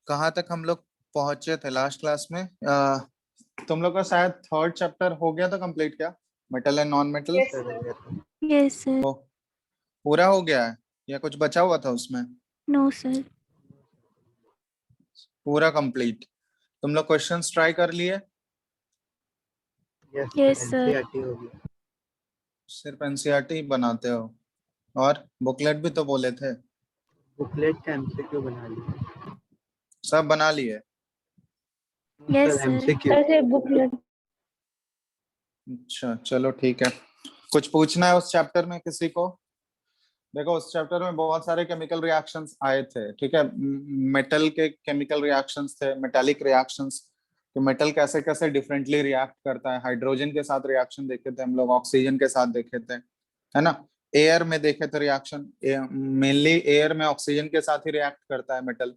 कहाँ तक हम लोग पहुंचे थे लास्ट क्लास में? तुम लोग का शायद थर्ड चैप्टर हो गया था कंप्लीट क्या? Metal and non metal yes sir. पूरा हो गया है या कुछ बचा हुआ था उसमें? No sir. पूरा कंप्लीट। तुम लोग क्वेश्चंस ट्राई कर लिए? Yes sir. सिर्फ एनसीईआरटी बनाते हो? और बुकलेट भी तो बोले थे। बुकलेट का एमसीक्यू बना लिया। सब बना लिए? Yes sir. MCQ booklet. अच्छा चलो ठीक है। कुछ पूछना है उस चैप्टर में किसी को? देखो उस चैप्टर में बहुत सारे केमिकल रिएक्शंस आए थे, ठीक है। मेटल के केमिकल रिएक्शंस थे, मेटालिक रिएक्शंस, कि मेटल कैसे कैसे डिफरेंटली रिएक्ट करता है। हाइड्रोजन के साथ रिएक्शन देखे थे हम लोग, ऑक्सीजन के साथ देखे थे, है ना। एयर में देखे थे रिएक्शन, मेनली एयर में ऑक्सीजन के साथ ही रिएक्ट करता है मेटल।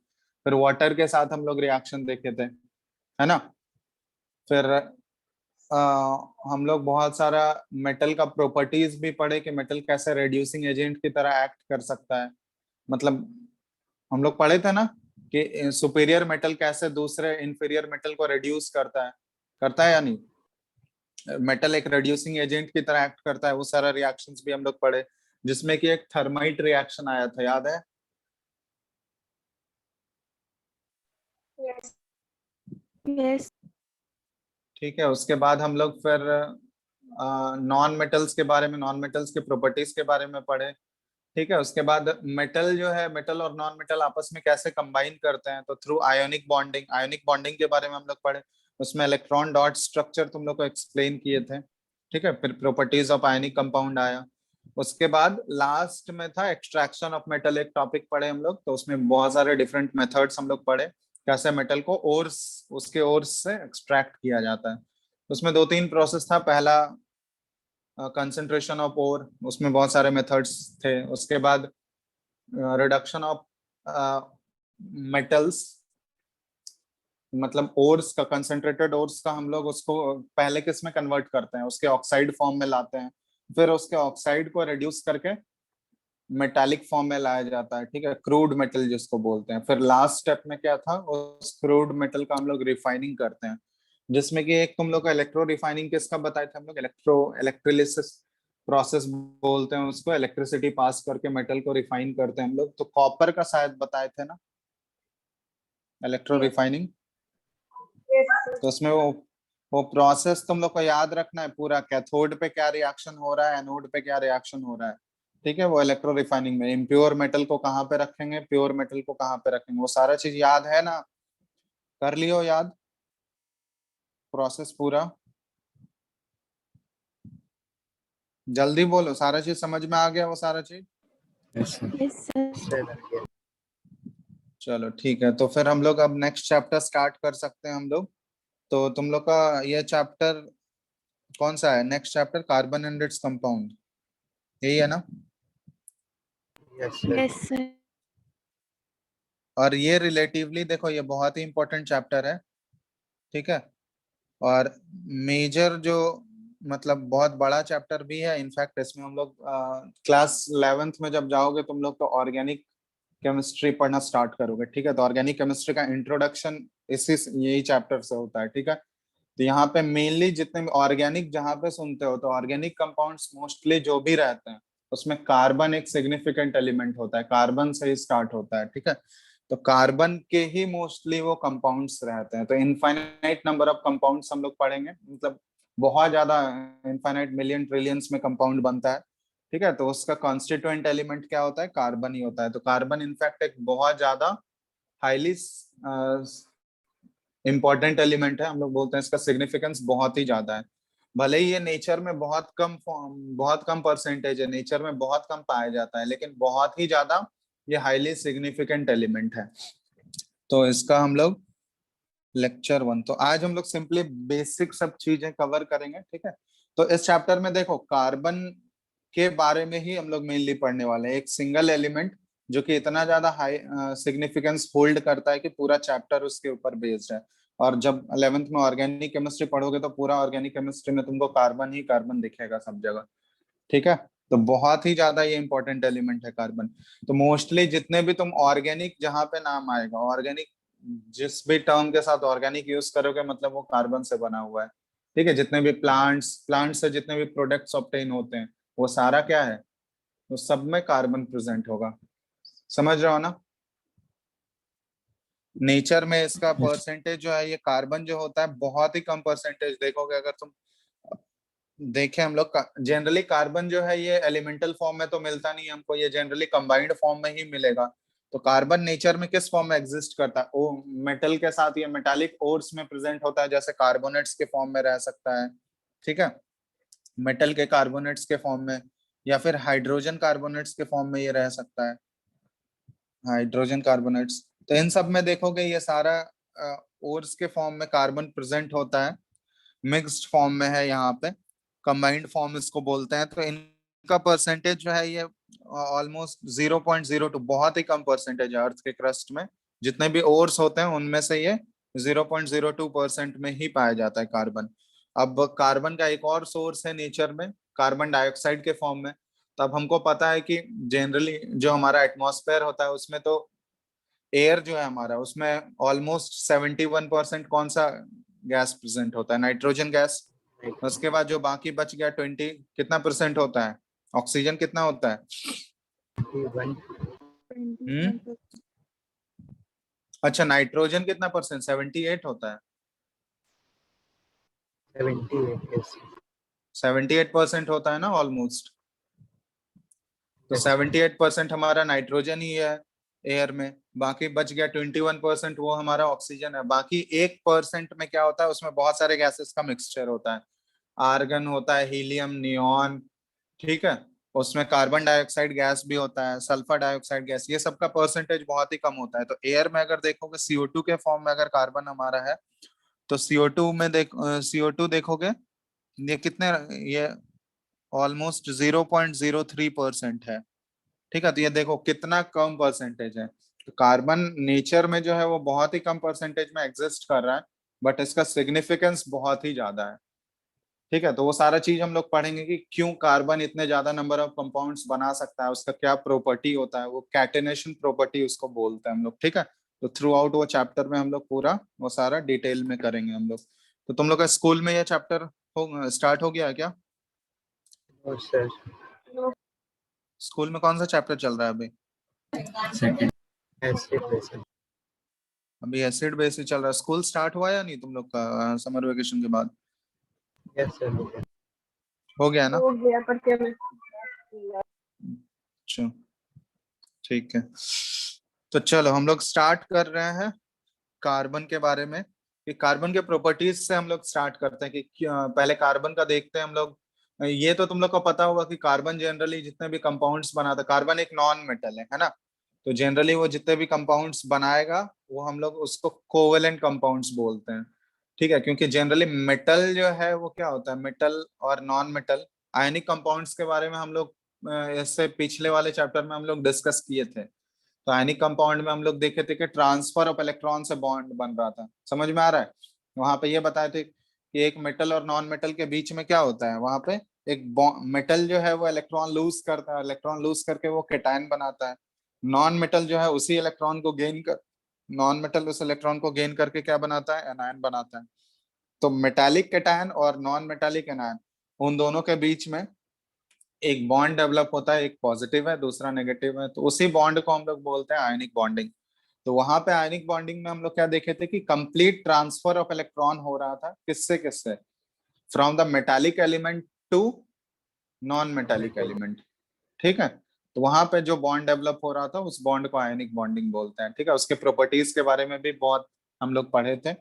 फिर वाटर के साथ हम लोग रिएक्शन देखे थे, है ना। फिर हम लोग बहुत सारा मेटल का प्रॉपर्टीज भी पढ़े कि मेटल कैसे रेड्यूसिंग एजेंट की तरह एक्ट कर सकता है। मतलब हम लोग पढ़े थे ना कि सुपीरियर मेटल कैसे दूसरे इंफीरियर मेटल को रिड्यूस करता है या नहीं। मेटल एक रिड्यूसिंग एजेंट की तरह एक्ट करता है। वो सारा रिएक्शंस भी हम लोग पढ़े, जिसमें कि एक थर्माइट रिएक्शन आया था, याद है? यस। ठीक है। उसके बाद हम लोग फिर नॉन मेटल्स के बारे में, नॉन मेटल्स के प्रॉपर्टीज के बारे में पढ़े। ठीक है। उसके बाद मेटल जो है, मेटल और नॉन मेटल आपस में कैसे कंबाइन करते हैं, तो through ionic bonding. Ionic bonding के बारे में हम लोग पढ़े, उसमें इलेक्ट्रॉन डॉट स्ट्रक्चर तुम लोग को एक्सप्लेन किए थे। ठीक है। फिर प्रॉपर्टीज ऑफ आयोनिक कंपाउंड आया। उसके बाद लास्ट में था एक्सट्रैक्शन ऑफ मेटल, एक टॉपिक पढ़े हम लोग। तो उसमें बहुत सारे डिफरेंट मेथड्स हम लोग पढ़े, कैसे मेटल को ओर्स, उसके ओर्स से एक्सट्रैक्ट किया जाता है। उसमें दो तीन प्रोसेस था। पहला कंसंट्रेशन ऑफ ओर, उसमें बहुत सारे मेथड्स थे। उसके बाद रिडक्शन ऑफ मेटल्स, मतलब ओर्स का, कंसंट्रेटेड ओर्स का हम लोग उसको पहले किस में कन्वर्ट करते हैं, उसके ऑक्साइड फॉर्म में लाते हैं। फिर उसके ऑक्साइड को रिड्यूस करके मेटालिक फॉर्म में लाया जाता है, ठीक है, क्रूड मेटल जिसको बोलते हैं। फिर लास्ट स्टेप में क्या था, उस क्रूड मेटल का हम लोग रिफाइनिंग करते हैं, जिसमें कि एक तुम लोग का इलेक्ट्रो रिफाइनिंग किसका बताए थे हम लोग, इलेक्ट्रोलिसिस प्रोसेस बोलते हैं उसको। इलेक्ट्रिसिटी पास करके मेटल को रिफाइन करते हैं हम लोग। तो कॉपर का शायद बताए थे ना इलेक्ट्रो रिफाइनिंग। तो उसमें वो प्रोसेस तुम लोग को याद रखना है पूरा, कैथोड पे क्या रिएक्शन हो रहा है, एनोड पे क्या रिएक्शन हो रहा है। ठीक है। वो इलेक्ट्रो रिफाइनिंग में इम्प्योर मेटल को कहाँ पे रखेंगे, प्योर मेटल को कहाँ पे रखेंगे, वो सारा चीज याद है ना? कर लियो याद प्रोसेस पूरा? जल्दी बोलो, सारा चीज समझ में आ गया वो सारा चीज? Yes sir. चलो ठीक है। तो फिर हम लोग अब नेक्स्ट चैप्टर स्टार्ट कर सकते हैं हम लोग। तो तुम लोग का ये चैप्टर कौन सा है? Next chapter carbon and its compound, यही है ना? Yes sir. और ये रिलेटिवली देखो, ये बहुत ही इंपॉर्टेंट चैप्टर है, ठीक है। और मेजर जो, मतलब बहुत बड़ा चैप्टर भी है। इनफैक्ट इसमें हम लोग क्लास 11th में जब जाओगे तुम लोग, तो ऑर्गेनिक केमिस्ट्री पढ़ना स्टार्ट करोगे, ठीक है। तो ऑर्गेनिक केमिस्ट्री का इंट्रोडक्शन इसी यही चैप्टर से होता है, ठीक है। तो यहाँ पे मेनली जितने भी ऑर्गेनिक जहाँ पे सुनते हो, तो ऑर्गेनिक कंपाउंड्स मोस्टली जो भी रहते हैं उसमें कार्बन एक सिग्निफिकेंट एलिमेंट होता है, कार्बन से ही स्टार्ट होता है, ठीक है। तो कार्बन के ही मोस्टली वो कंपाउंड्स रहते हैं। तो इनफाइनाइट नंबर ऑफ कंपाउंड्स हम लोग पढ़ेंगे, मतलब बहुत ज्यादा, इनफाइनाइट मिलियन ट्रिलियंस में कंपाउंड बनता है, ठीक है। तो उसका कॉन्स्टिट्यूएंट एलिमेंट क्या होता है? कार्बन ही होता है। तो कार्बन इनफैक्ट एक बहुत ज्यादा हाईली इंपॉर्टेंट एलिमेंट है। हम लोग बोलते हैं इसका सिग्निफिकेंस बहुत ही ज्यादा है। भले ही ये नेचर में बहुत कम परसेंटेज है, नेचर में बहुत कम पाया जाता है, लेकिन बहुत ही ज्यादा ये हाईली सिग्निफिकेंट एलिमेंट है। तो इसका हम लोग लेक्चर 1, तो आज हम लोग सिंपली बेसिक सब चीजें कवर करेंगे, ठीक है। तो इस चैप्टर में देखो कार्बन के बारे में ही हम लोग मेनली पढ़ने वाले हैं। एक सिंगल एलिमेंट जो कि इतना ज्यादा हाई सिग्निफिकेंस होल्ड करता है कि पूरा चैप्टर उसके ऊपर बेस्ड है। और जब 11th में ऑर्गेनिक केमिस्ट्री पढ़ोगे तो पूरा ऑर्गेनिक केमिस्ट्री में तुमको कार्बन ही कार्बन दिखेगा सब जगह, ठीक है। तो बहुत ही ज्यादा ये इंपॉर्टेंट एलिमेंट है कार्बन। तो मोस्टली जितने भी तुम ऑर्गेनिक जहाँ पे नाम आएगा, ऑर्गेनिक जिस भी टर्म के साथ ऑर्गेनिक यूज करोगे मतलब वो कार्बन से बना हुआ है। ठीक है, जितने भी प्लांट्स से जितने भी प्रोडक्ट्स ऑब्टेन होते हैं वो सारा क्या है, तो सब में कार्बन प्रेजेंट होगा। समझ रहे हो ना? नेचर में इसका परसेंटेज जो है, ये कार्बन जो होता है बहुत ही कम परसेंटेज देखोगे। अगर तुम देखें, हम लोग जनरली कार्बन जो है ये एलिमेंटल फॉर्म में तो मिलता नहीं है हमको, ये जनरली कंबाइंड फॉर्म में ही मिलेगा। तो कार्बन नेचर में किस फॉर्म में एग्जिस्ट करता है? वो मेटल के साथ या मेटालिक ओर्स में प्रेजेंट होता है, जैसे कार्बोनेट्स के फॉर्म में रह सकता है। ठीक है, मेटल के कार्बोनेट्स के फॉर्म में, या फिर हाइड्रोजन कार्बोनेट्स के फॉर्म में ये रह सकता है, हाइड्रोजन कार्बोनेट्स। तो इन सब में देखोगे ये सारा ओर्स के फॉर्म में कार्बन प्रेजेंट होता है, मिक्स्ड फॉर्म में है यहाँ पे, कंबाइंड फॉर्म इसको बोलते हैं। तो इनका परसेंटेज जो है ये ऑलमोस्ट 0.02, बहुत ही कम परसेंटेज है अर्थ के क्रस्ट में। जितने भी ओर्स होते हैं उनमें से ये 0.02% में ही पाया जाता है कार्बन। अब कार्बन का एक और सोर्स है नेचर में, कार्बन डाइऑक्साइड के फॉर्म में। तब हमको पता है कि जनरली जो हमारा एटमॉस्फेयर होता है उसमें तो एयर जो है हमारा, उसमें ऑलमोस्ट 71% कौन सा गैस प्रेजेंट होता है? Nitrogen gas. उसके बाद जो बाकी बच गया 20 कितना परसेंट होता है? ऑक्सीजन कितना होता है? 21 अच्छा, नाइट्रोजन कितना परसेंट? 78 होता है। 78 yes 78% होता है ना ऑलमोस्ट। तो yes 78% हमारा नाइट्रोजन ही है एयर में, बाकी बच गया 21%, वो हमारा ऑक्सीजन है। बाकी 1% में क्या होता है, उसमें बहुत सारे गैसेस का मिक्सचर होता है, आर्गन होता है, हीलियम, नियॉन। ठीक है, उसमें कार्बन डाइऑक्साइड गैस भी होता है, सल्फर डाइऑक्साइड गैस, ये सबका परसेंटेज बहुत ही कम होता है। तो एयर में अगर देखोगे CO2 के फॉर्म में अगर कार्बन हमारा है, तो CO2 देखोगे ये कितने, ये ऑलमोस्ट 0.03% है। ठीक है, तो ये देखो कितना कम परसेंटेज है। तो कार्बन नेचर में जो है वो बहुत ही कम परसेंटेज में एग्जिस्ट कर रहा है, बट इसका सिग्निफिकेंस बहुत ही ज्यादा है। ठीक है, तो वो सारा चीज हम लोग पढ़ेंगे कि क्यों कार्बन इतने ज्यादा नंबर ऑफ कंपाउंड्स बना सकता है, उसका क्या प्रॉपर्टी होता है, वो कैटेनेशन प्रॉपर्टी उसको बोलते हैं हम लोग। ठीक है, तो थ्रू आउट वो चैप्टर में हम लोग पूरा वो सारा डिटेल में करेंगे हम लोग। तो तुम लोग का स्कूल में ये चैप्टर स्टार्ट हो गया है क्या? और सर स्कूल में कौन सा चैप्टर चल रहा है अभी? एसिड बेसिस अभी एसिड बेस ही चल रहा है। स्कूल स्टार्ट हुआ या नहीं तुम लोग का समर वेकेशन के बाद? यस सर हो गया हो गया ना? हो गया पर क्या अच्छा, ठीक है। तो चलो हम लोग स्टार्ट कर रहे हैं कार्बन के बारे में, कि कार्बन के प्रॉपर्टीज से हम लोग स्टार्ट करते हैं कि पहले कार्बन का देखते हैं हम लोग। ये तो तुम लोग को पता होगा कि कार्बन जनरली जितने भी कंपाउंड्स बनाता है, कार्बन एक नॉन मेटल है ना? तो जनरली वो जितने भी कंपाउंड्स बनाएगा वो हम लोग उसको कोवेलेंट कंपाउंड्स बोलते हैं। ठीक है, क्योंकि जनरली मेटल जो है वो क्या होता है, मेटल और नॉन मेटल आयनिक कंपाउंड्स के बारे में हम लोग इससे पिछले वाले चैप्टर में हम लोग डिस्कस किए थे। तो आयनिक कंपाउंड में हम लोग देखे थे कि ट्रांसफर ऑफ इलेक्ट्रॉन से बॉन्ड बन रहा था। समझ में आ रहा है? वहां पे ये बताए थे कि एक मेटल और नॉन मेटल के बीच में क्या होता है, वहां पे एक मेटल जो है वो इलेक्ट्रॉन लूज करता है, इलेक्ट्रॉन लूज करके वो केटायन बनाता है। नॉन मेटल जो है उसी इलेक्ट्रॉन को गेन कर नॉन मेटल उस इलेक्ट्रॉन को गेन करके क्या बनाता है, एनायन बनाता है। तो मेटालिक केटायन और नॉन मेटालिक एनायन, उन दोनों के बीच में एक बॉन्ड डेवलप होता है, एक पॉजिटिव है दूसरा नेगेटिव है, तो उसी बॉन्ड को हम लोग बोलते हैं आयनिक बॉन्डिंग। तो वहां पे आयनिक बॉन्डिंग में हम लोग क्या देखे थे कि कंप्लीट ट्रांसफर ऑफ इलेक्ट्रॉन हो रहा था, किससे किससे, from the metallic element to non metallic element. ठीक है, तो वहां पे जो बॉन्ड डेवलप हो रहा था उस बॉन्ड को आयनिक बॉन्डिंग बोलते हैं। ठीक है, उसके प्रॉपर्टीज के बारे में भी बहुत हम लोग पढ़े थे।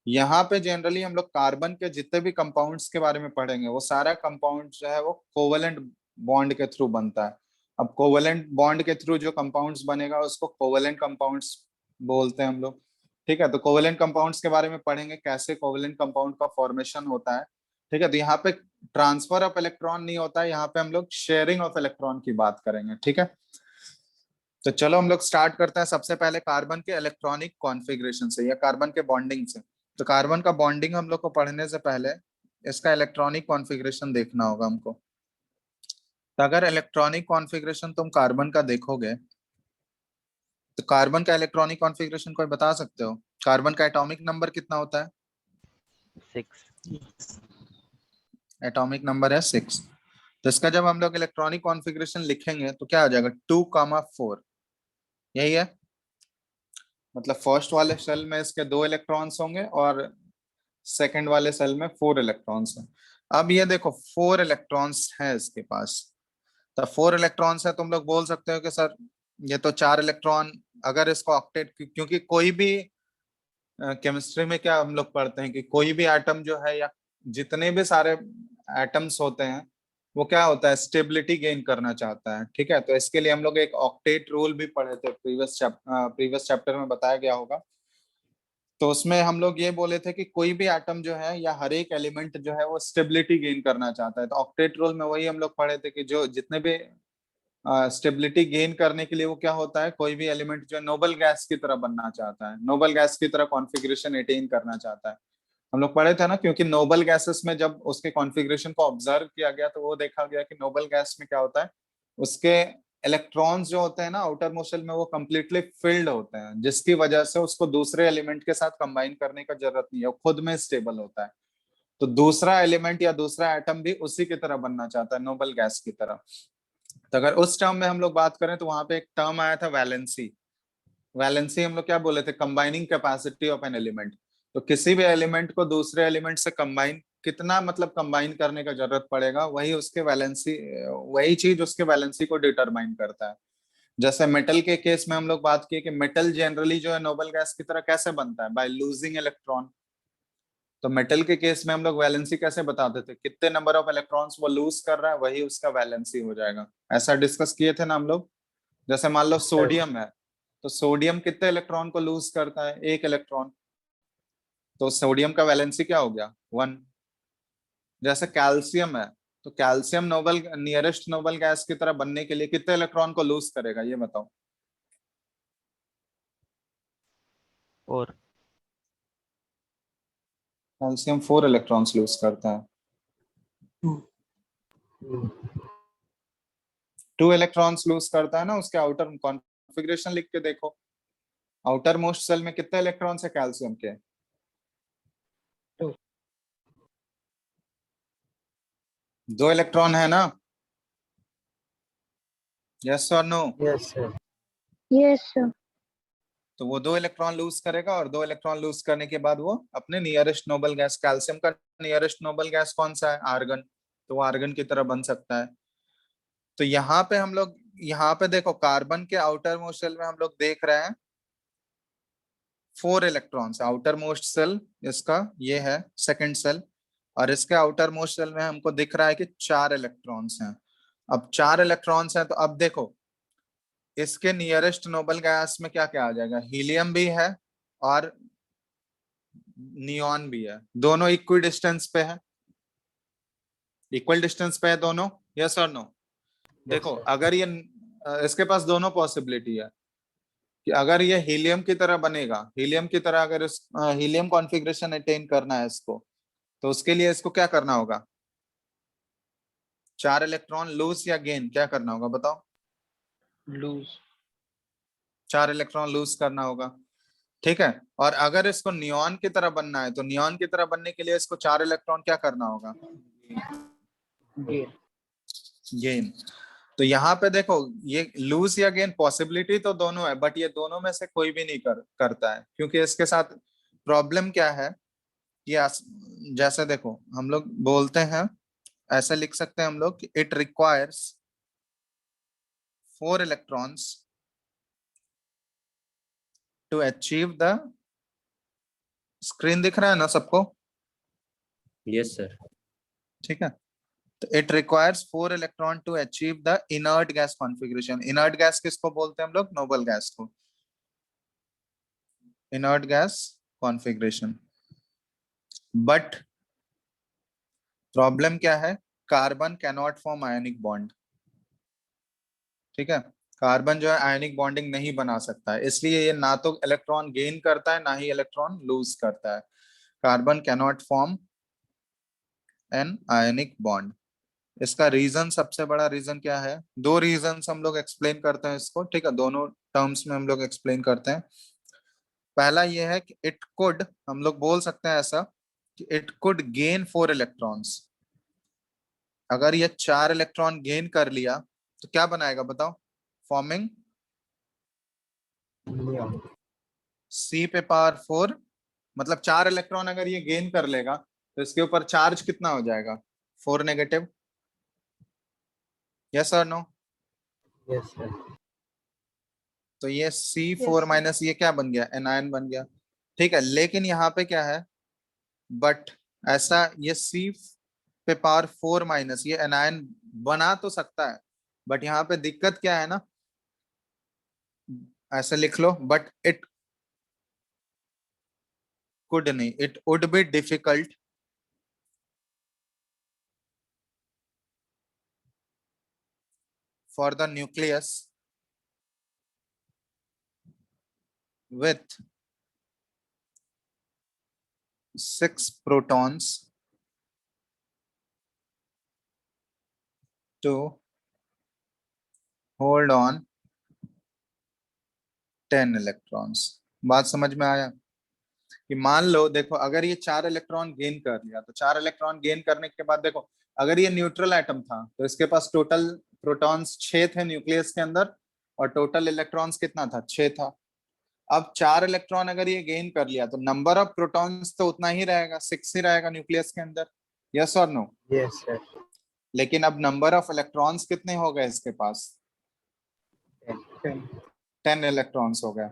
यहाँ पे जनरली हम लोग कार्बन के जितने भी कंपाउंड्स के बारे में पढ़ेंगे वो सारा कंपाउंड जो है वो कोवेलेंट बॉन्ड के थ्रू बनता है। अब कोवेलेंट बॉन्ड के थ्रू जो कंपाउंड्स बनेगा उसको कोवेलेंट कंपाउंड्स बोलते हैं हम लोग। ठीक है, तो कोवेलेंट कंपाउंड्स के बारे में पढ़ेंगे, कैसे कोवेलेंट कंपाउंड का फॉर्मेशन होता है। ठीक है, तो यहाँ पे ट्रांसफर ऑफ इलेक्ट्रॉन नहीं होता है, यहाँ पे हम लोग शेयरिंग ऑफ इलेक्ट्रॉन की बात करेंगे। ठीक है, तो चलो हम लोग स्टार्ट करते हैं सबसे पहले कार्बन के इलेक्ट्रॉनिक कॉन्फ़िगरेशन से या कार्बन के बॉन्डिंग से। तो कार्बन का बॉन्डिंग हम लोग को पढ़ने से पहले इसका इलेक्ट्रॉनिक कॉन्फ़िगरेशन देखना होगा हमको। तो अगर इलेक्ट्रॉनिक कॉन्फ़िगरेशन तुम कार्बन का देखोगे, तो कार्बन का इलेक्ट्रॉनिक कॉन्फ़िगरेशन कोई बता सकते हो? कार्बन का एटॉमिक नंबर कितना होता है? 6. एटॉमिक नंबर है 6। तो इसका जब हम लोग इलेक्ट्रॉनिक कॉन्फ़िगरेशन लिखेंगे तो क्या आ जाएगा? 2,4। यही है, मतलब फर्स्ट वाले सेल में इसके 2 इलेक्ट्रॉन्स होंगे और सेकंड वाले सेल में 4 इलेक्ट्रॉन्स हैं। अब ये देखो 4 इलेक्ट्रॉन्स हैं इसके पास। तो 4 इलेक्ट्रॉन्स है, तुम लोग बोल सकते हो कि सर ये तो 4 इलेक्ट्रॉन, अगर इसको ऑक्टेट, क्योंकि कोई भी केमिस्ट्री में क्या हम लोग पढ़ते हैं कि कोई भी एटम जो है या जितने भी सारे एटम्स होते हैं वो क्या होता है, स्टेबिलिटी गेन करना चाहता है। ठीक है, तो इसके लिए हम लोग एक ऑक्टेट रूल भी पढ़े थे, प्रीवियस चैप्टर में बताया गया होगा। तो उसमें हम लोग ये बोले थे कि कोई भी एटम जो है या हर एक एलिमेंट जो है वो स्टेबिलिटी गेन करना चाहता है। तो ऑक्टेट रूल में वही हम लोग पढ़े थे कि जो जितने भी स्टेबिलिटी गेन करने के लिए वो क्या होता है, कोई भी एलिमेंट जो नोबल गैस की तरह बनना चाहता है, नोबल गैस की तरह कॉन्फ़िगरेशन अटेन करना चाहता है। हम लोग पढ़े थे ना, क्योंकि नोबल गैसेस में जब उसके कॉन्फ़िगरेशन को ऑब्जर्व किया गया तो वो देखा गया कि नोबल गैस में क्या होता है, उसके इलेक्ट्रॉन्स जो होते हैं ना आउटर मोस्ट शेल में, वो कंप्लीटली फिल्ड होते हैं, जिसकी वजह से उसको दूसरे एलिमेंट के साथ कंबाइन करने का जरूरत नहीं है, वो खुद में स्टेबल होता है। तो दूसरा एलिमेंट या दूसरा एटम भी उसी की तरह बनना चाहता है, नोबल गैस की तरह। तो अगर उस टर्म में हम लोग बात करें तो वहां पे एक टर्म आया था वैलेंसी। वैलेंसी हम लोग क्या बोले थे, combining capacity of an element. तो किसी भी एलिमेंट को दूसरे एलिमेंट से कंबाइन कितना, मतलब कंबाइन करने का जरूरत पड़ेगा, वही उसके वैलेंसी, वही चीज उसके वैलेंसी को डिटरमाइन करता है। जैसे मेटल के केस में हम लोग बात किए कि मेटल जनरली जो है नोबल गैस की तरह कैसे बनता है, बाय लूजिंग इलेक्ट्रॉन। तो मेटल के केस में हम लोग वैलेंसी कैसे बताते थे, कितने नंबर ऑफ इलेक्ट्रॉन्स वो लूज कर रहा है वही उसका वैलेंसी हो जाएगा। ऐसा डिस्कस किए थे ना हम लोग। जैसे मान लो सोडियम है, तो सोडियम कितने इलेक्ट्रॉन को लूज करता है, 1 इलेक्ट्रॉन। तो सोडियम का वैलेंसी क्या हो गया, 1। जैसे कैल्शियम है, तो calcium noble nearest noble gas की तरह बनने के लिए कितने इलेक्ट्रॉन को लूज करेगा, ये बताओ। 4. कैल्शियम 4 इलेक्ट्रॉन्स लूज करता है। 2 इलेक्ट्रॉन्स लूज करता है ना, उसके आउटर कॉन्फ़िगरेशन लिख के देखो। आउटर मोस्ट सेल में कितने इलेक्ट्रॉन्स है कैल्शियम के? 2 इलेक्ट्रॉन है ना, यस और no? Yes, sir. Yes, sir. तो वो 2 इलेक्ट्रॉन लूज करेगा और 2 इलेक्ट्रॉन लूज करने के बाद वो अपने नियरेस्ट नोबल गैस, कैल्शियम का नियरेस्ट नोबल गैस कौन सा है, आर्गन, तो वो आर्गन की तरह बन सकता है। तो यहाँ पे हम लोग, यहाँ पे देखो कार्बन के आउटर मोस्ट सेल में हम लोग देख रहे हैं 4 इलेक्ट्रॉन्स। आउटर मोस्ट सेल इसका ये है सेकंड सेल, और इसके आउटर मोस्ट सेल में हमको दिख रहा है कि 4 इलेक्ट्रॉन्स हैं। अब 4 इलेक्ट्रॉन्स हैं, तो अब देखो इसके नियरेस्ट नोबल गैस में क्या क्या आ जाएगा, हीलियम भी है और नियॉन भी है। दोनों इक्वल डिस्टेंस पे है, इक्वल डिस्टेंस पे है दोनों, यस और नो? देखो sir. अगर ये इसके पास दोनों पॉसिबिलिटी है कि अगर ये हीलियम की तरह बनेगा, हीलियम की तरह अगर इस हीलियम कॉन्फ़िगरेशन अटेन करना है इसको, तो उसके लिए इसको क्या करना होगा, 4 इलेक्ट्रॉन लूज या गेन, क्या करना होगा बताओ? Lose. 4 इलेक्ट्रॉन लूज करना होगा। ठीक है, और अगर इसको नियॉन की तरह बनना है तो नियॉन की तरह बनने के लिए इसको 4 इलेक्ट्रॉन क्या करना होगा, Gain. गेन। तो यहाँ पे देखो ये लूज या गेन पॉसिबिलिटी तो दोनों है, बट ये दोनों में से कोई भी नहीं करता है, क्योंकि इसके साथ प्रॉब्लम क्या है कि जैसे देखो हम लोग बोलते हैं, ऐसा लिख सकते हैं हम लोग कि it requires 4 electrons to achieve the, screen दिख रहा है ना सबको? Yes, sir. ठीक है, तो it requires 4 electron to achieve the inert gas configuration. Inert gas किसको बोलते हैं हम लोग, नोबल गैस को, inert gas configuration. But problem क्या है, carbon cannot form ionic bond. ठीक है, कार्बन जो है आयनिक बॉन्डिंग नहीं बना सकता है, इसलिए ये ना तो इलेक्ट्रॉन गेन करता है ना ही इलेक्ट्रॉन लूज करता है। Carbon cannot form an ionic bond. इसका रीजन, सबसे बड़ा रीजन क्या है, 2 रीजन हम लोग एक्सप्लेन करते हैं इसको। ठीक है, दोनों टर्म्स में हम लोग एक्सप्लेन करते हैं। पहला ये है कि इट कुड, हम लोग बोल सकते हैं ऐसा कि इट कुड गेन 4 इलेक्ट्रॉन्स। अगर ये 4 इलेक्ट्रॉन गेन कर लिया तो क्या बनाएगा बताओ? फॉर्मिंग neon, C पे पावर 4, मतलब 4 इलेक्ट्रॉन अगर ये गेन कर लेगा तो इसके ऊपर चार्ज कितना हो जाएगा? 4 नेगेटिव। यस और नो? yes sir, तो ये C4 Yes, sir. माइनस ये क्या बन गया? एनायन बन गया। ठीक है, लेकिन यहाँ पे क्या है, बट ऐसा ये C पे पावर 4 माइनस ये एनायन बना तो सकता है, बट यहाँ पे दिक्कत क्या है ना, ऐसे लिख लो, बट इट कुड नहीं, it would be difficult for the nucleus with 6 protons to hold on 10 electrons। बात समझ में आया? कि मान लो देखो, अगर ये 4 इलेक्ट्रॉन गेन कर लिया तो 4 इलेक्ट्रॉन गेन करने के बाद देखो, अगर ये न्यूट्रल एटम था तो इसके पास टोटल प्रोटॉन्स 6 थे न्यूक्लियस के अंदर, और टोटल इलेक्ट्रॉन्स कितना था? 6 था। अब 4 इलेक्ट्रॉन अगर ये गेन कर लिया तो नंबर ऑफ प्रोटॉन्स तो उतना ही रहेगा, 6 ही रहेगा न्यूक्लियस के अंदर। यस और नो? yes sir, लेकिन अब नंबर ऑफ इलेक्ट्रॉन्स कितने हो गए इसके पास? 10, 10 इलेक्ट्रॉन्स हो गए।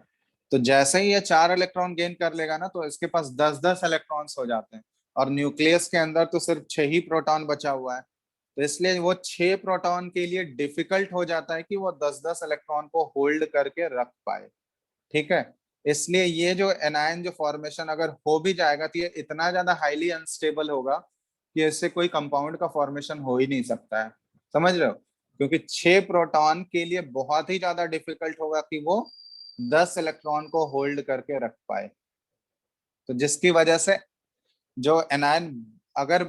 तो जैसे ही ये 4 इलेक्ट्रॉन गेन कर लेगा ना तो इसके पास 10-10 इलेक्ट्रॉन्स हो जाते हैं, और न्यूक्लियस के अंदर तो सिर्फ 6 ही प्रोटॉन बचा हुआ है। तो इसलिए वो 6 प्रोटॉन के लिए डिफिकल्ट हो जाता है कि वो 10-10 इलेक्ट्रॉन को होल्ड करके रख पाए। ठीक है, इसलिए ये जो एनायन जो फॉर्मेशन अगर हो भी जाएगा तो ये इतना ज्यादा हाईली अनस्टेबल होगा कि इससे कोई कंपाउंड का फॉर्मेशन हो ही नहीं सकता है। समझ रहे हो? क्योंकि 6 प्रोटॉन के लिए बहुत ही ज्यादा डिफिकल्ट होगा कि वो 10 इलेक्ट्रॉन को होल्ड करके रख पाए। तो जिसकी वजह से जो एनायन अगर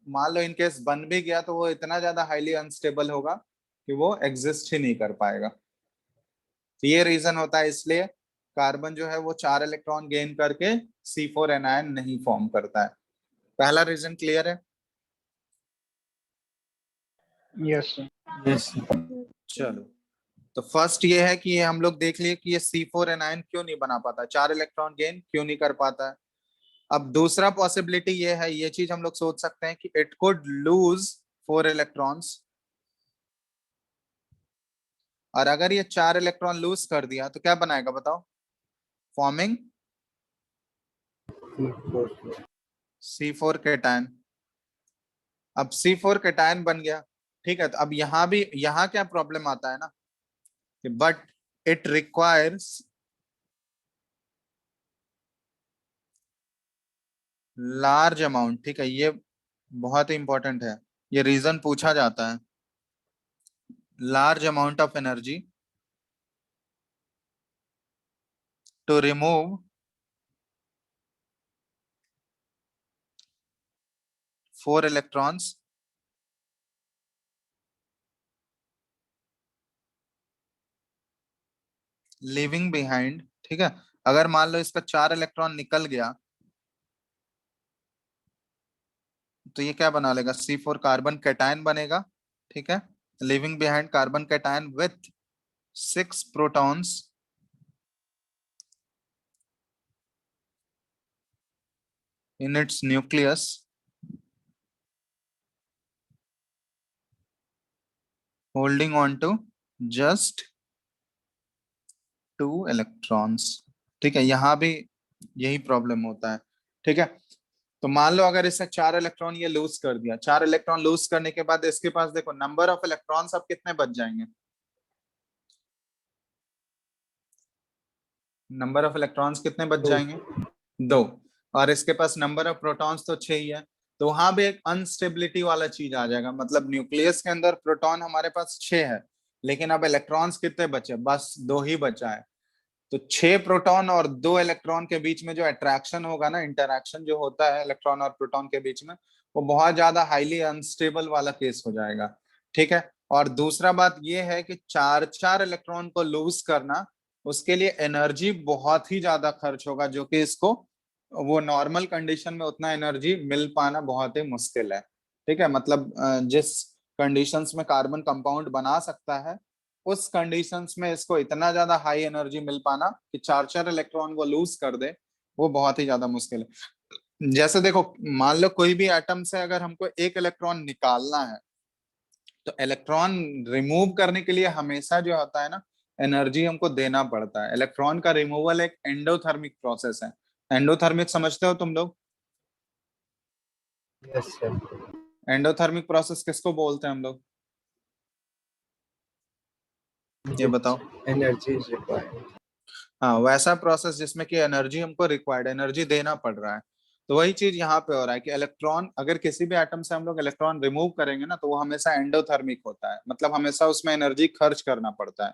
मान लो इनकेस बन भी गया तो वो इतना ज्यादा हाईली अनस्टेबल होगा कि वो एग्जिस्ट ही नहीं कर पाएगा। तो ये रीजन होता है, इसलिए कार्बन जो है वो 4 इलेक्ट्रॉन गेन करके C4 एनायन नहीं फॉर्म करता है। पहला रीजन क्लियर है? Yes, sir. yes sir, चलो, तो फर्स्ट ये है कि ये हम लोग देख लिए कि ये C4 एनायन क्यों नहीं बना पाता, 4 इलेक्ट्रॉन गेन क्यों नहीं कर पाता है। अब दूसरा पॉसिबिलिटी ये है, ये चीज हम लोग सोच सकते हैं कि इट कुड लूज 4 इलेक्ट्रॉन्स, और अगर ये 4 इलेक्ट्रॉन लूज कर दिया तो क्या बनाएगा बताओ? Forming C4, C4 cation. अब C4 केटायन बन गया, ठीक है। तो अब यहाँ क्या प्रॉब्लम आता है ना, but it requires large amount. ठीक है, ये बहुत इंपॉर्टेंट है, ये रीजन पूछा जाता है। Large amount of energy to remove 4 electrons living behind. ठीक है, अगर मान लो इसका 4 इलेक्ट्रॉन निकल गया तो ये क्या बना लेगा? C4 कार्बन कैटायन बनेगा। ठीक है, living behind carbon cation with 6 protons in its nucleus holding on to just 2 electrons। ठीक है, यहाँ भी यही प्रॉब्लम होता है। ठीक है, तो मान लो अगर इससे 4 इलेक्ट्रॉन ये लूज कर दिया, 4 इलेक्ट्रॉन लूज करने के बाद इसके पास देखो नंबर ऑफ इलेक्ट्रॉन्स अब कितने बच जाएंगे? नंबर ऑफ इलेक्ट्रॉन्स कितने बच जाएंगे? 2। और इसके पास नंबर ऑफ प्रोटॉन्स तो 6 ही है, तो वहां भी एक अनस्टेबिलिटी वाला चीज आ जाएगा। मतलब न्यूक्लियस के अंदर प्रोटॉन हमारे पास 6 है, लेकिन अब इलेक्ट्रॉन्स कितने बचे? बस 2 ही बचा है। तो 6 प्रोटॉन और 2 इलेक्ट्रॉन के बीच में जो अट्रैक्शन होगा ना, इंटरैक्शन जो होता है इलेक्ट्रॉन और प्रोटॉन के बीच में, वो बहुत ज्यादा हाईली अनस्टेबल वाला केस हो जाएगा। ठीक है, और दूसरा बात ये है कि 4 इलेक्ट्रॉन को लूज करना उसके लिए एनर्जी बहुत ही ज्यादा खर्च होगा, जो कि इसको वो नॉर्मल कंडीशन में उतना एनर्जी मिल पाना बहुत ही मुश्किल है। ठीक है, मतलब जिस कंडीशंस में कार्बन कंपाउंड बना सकता है, उस कंडीशंस में इसको इतना ज्यादा हाई एनर्जी मिल पाना कि 4 इलेक्ट्रॉन वो लूज कर दे, वो बहुत ही ज्यादा मुश्किल है। जैसे देखो, मान लो कोई भी एटम से अगर हमको 1 इलेक्ट्रॉन निकालना है, तो इलेक्ट्रॉन रिमूव करने के लिए हमेशा जो होता है ना, एनर्जी हमको देना पड़ता है। इलेक्ट्रॉन का रिमूवल एक एंडोथर्मिक प्रोसेस है। एंडोथर्मिक समझते हो तुम लोग? Yes sir. एंडोथर्मिक प्रोसेस किसको बोलते हैं हम लोग, ये बताओ? Energy is required. हाँ, वैसा प्रोसेस जिसमें कि एनर्जी हमको रिक्वायर्ड, एनर्जी देना पड़ रहा है। तो वही चीज यहाँ पे हो रहा है कि इलेक्ट्रॉन, अगर किसी भी एटम से हम लोग इलेक्ट्रॉन रिमूव करेंगे ना, तो वो हमेशा एंडोथर्मिक होता है, मतलब हमेशा उसमें एनर्जी खर्च करना पड़ता है।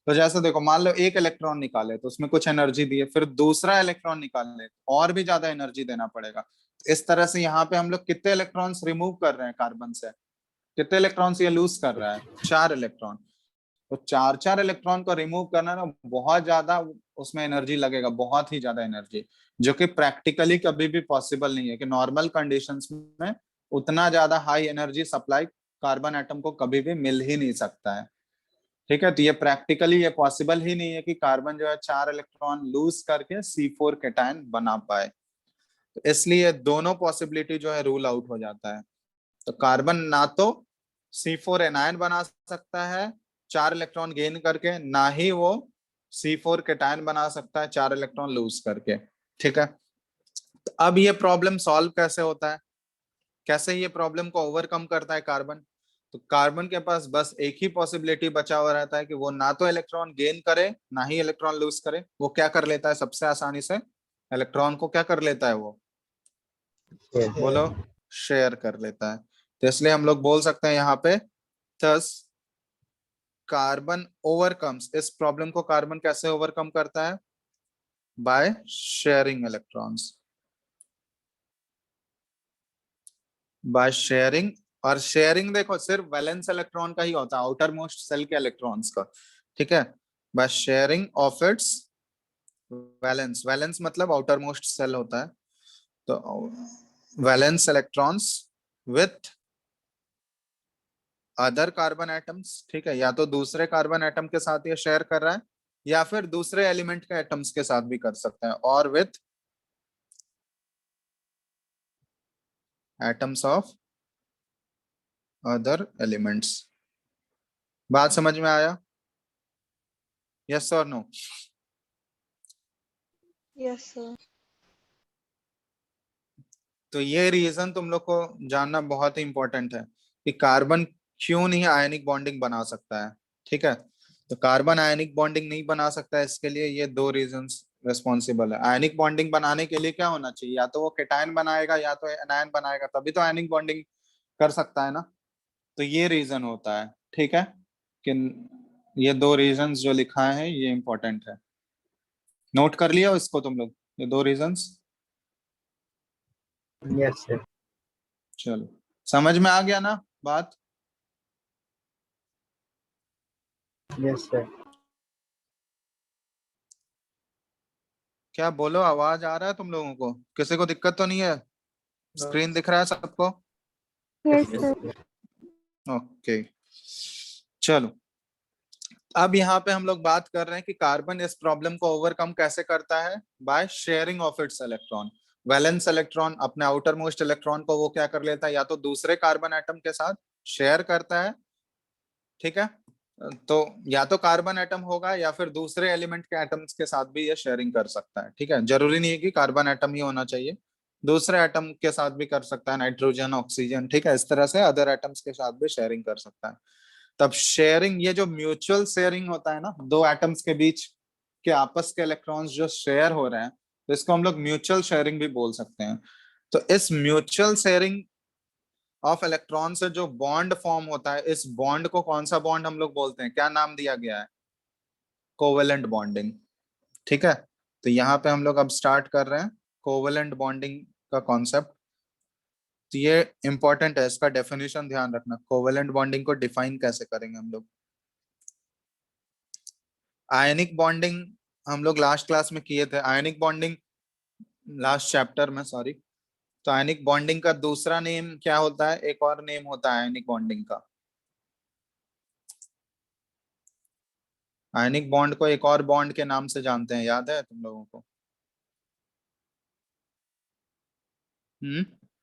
तो जैसे देखो, मान लो 1 इलेक्ट्रॉन निकाले तो उसमें कुछ एनर्जी दिए, फिर दूसरा इलेक्ट्रॉन निकालने और भी ज्यादा एनर्जी देना पड़ेगा। इस तरह से यहाँ पे हम लोग कितने इलेक्ट्रॉन्स रिमूव कर रहे हैं कार्बन से, कितने इलेक्ट्रॉन्स ये लूज कर रहा है? 4 इलेक्ट्रॉन। तो 4 इलेक्ट्रॉन को रिमूव करना ना बहुत ज्यादा, उसमें एनर्जी लगेगा, बहुत ही ज्यादा एनर्जी, जो कि प्रैक्टिकली कभी भी पॉसिबल नहीं है कि नॉर्मल कंडीशंस में उतना ज्यादा high energy supply carbon atom को कभी भी मिल ही नहीं सकता है। ठीक है, तो ये प्रैक्टिकली ये पॉसिबल ही नहीं है कि कार्बन जो है 4 इलेक्ट्रॉन लूज करके C4 कैटायन बना पाए। तो इसलिए दोनों पॉसिबिलिटी जो है रूल आउट हो जाता है। तो कार्बन ना तो C4 एनायन बना सकता है 4 इलेक्ट्रॉन गेन करके, ना ही वो C4 कैटायन बना सकता है 4 इलेक्ट्रॉन लूज करके। ठीक है, तो अब ये प्रॉब्लम सॉल्व कैसे होता है, कैसे ये प्रॉब्लम को ओवरकम करता है कार्बन? तो कार्बन के पास बस एक ही पॉसिबिलिटी बचा हुआ रहता है कि वो ना तो इलेक्ट्रॉन गेन करे, ना ही इलेक्ट्रॉन लूज करे। वो क्या कर लेता है सबसे आसानी से? इलेक्ट्रॉन को क्या कर लेता है वो, बोलो? शेयर कर लेता है। तो इसलिए हम लोग बोल सकते हैं यहाँ पे, थस कार्बन ओवरकम्स, इस प्रॉब्लम को कार्बन कैसे ओवरकम करता है? By sharing electrons, by sharing. और शेयरिंग देखो सिर्फ वैलेंस इलेक्ट्रॉन का ही होता है, आउटर मोस्ट सेल के इलेक्ट्रॉन्स का। ठीक है, by sharing of its valence, valence मतलब आउटर मोस्ट सेल होता है, तो valence electrons with other carbon atoms. ठीक है, या तो दूसरे कार्बन एटम के साथ ये शेयर कर रहा है, या फिर दूसरे एलिमेंट के एटम्स के साथ भी कर सकते हैं, और with atoms of other elements. बात समझ में आया? यस और नो? Yes sir. तो ये रीजन तुम लोग को जानना बहुत ही इंपॉर्टेंट है कि कार्बन क्यों नहीं आयनिक बॉन्डिंग बना सकता है। ठीक है, तो कार्बन आयनिक बॉन्डिंग नहीं बना सकता है, इसके लिए ये 2 रीजंस रिस्पॉन्सिबल है। आयनिक बॉन्डिंग बनाने के लिए क्या होना चाहिए? या तो वो केटायन बनाएगा या तो एनायन बनाएगा, तभी तो आयनिक बॉन्डिंग कर सकता है ना। तो ये रीजन होता है। ठीक है, कि ये 2 रीजंस जो लिखा है ये इंपॉर्टेंट है, नोट कर लिया इसको तुम लोग, ये 2 रीजंस? Yes sir. चलो, समझ में आ गया ना बात? Yes sir. क्या बोलो, आवाज आ रहा है तुम लोगों को? किसी को दिक्कत तो नहीं है? स्क्रीन दिख रहा है सबको? Yes Yes. सर। ओके, चलो। अब यहाँ पे हम लोग बात कर रहे हैं कि कार्बन इस प्रॉब्लम को ओवरकम कैसे करता है? By sharing of its electron. Valence electron अपने आउटर मोस्ट इलेक्ट्रॉन को वो क्या कर लेता है, या तो दूसरे कार्बन एटम के साथ शेयर करता है। ठीक है, तो या तो कार्बन एटम होगा या फिर दूसरे एलिमेंट के एटम्स के साथ भी ये शेयरिंग कर सकता है। ठीक है, जरूरी नहीं है कि कार्बन एटम ही होना चाहिए, दूसरे एटम के साथ भी कर सकता है, नाइट्रोजन, ऑक्सीजन। ठीक है, इस तरह से अदर एटम्स के साथ भी शेयरिंग कर सकता है। तब शेयरिंग, ये जो म्यूचुअल शेयरिंग होता है ना, 2 एटम्स के बीच के आपस के इलेक्ट्रॉन्स जो शेयर हो रहे हैं, तो इसको हम लोग म्यूचुअल शेयरिंग भी बोल सकते हैं। तो इस म्यूचुअल शेयरिंग ऑफ इलेक्ट्रॉन से जो बॉन्ड फॉर्म होता है, इस बॉन्ड को कौन सा बॉन्ड हम लोग बोलते हैं, क्या नाम दिया गया है? Covalent bonding. ठीक है, तो यहाँ पे हम लोग अब स्टार्ट कर रहे हैं कोवेलेंट बॉन्डिंग का कॉन्सेप्ट। तो ये इंपॉर्टेंट है, इसका डेफिनेशन ध्यान रखना। कोवेलेंट बॉन्डिंग को डिफाइन कैसे करेंगे हम लोग? आयनिक बॉन्डिंग हम लोग लास्ट क्लास में किए थे, आयनिक बॉन्डिंग लास्ट चैप्टर में, सॉरी। तो आयनिक बॉन्डिंग का दूसरा नेम क्या होता है, एक और नेम होता है आयनिक बॉन्डिंग का। आयनिक बॉन्ड को एक और बॉन्ड के नाम से जानते हैं, याद है तुम लोगों को?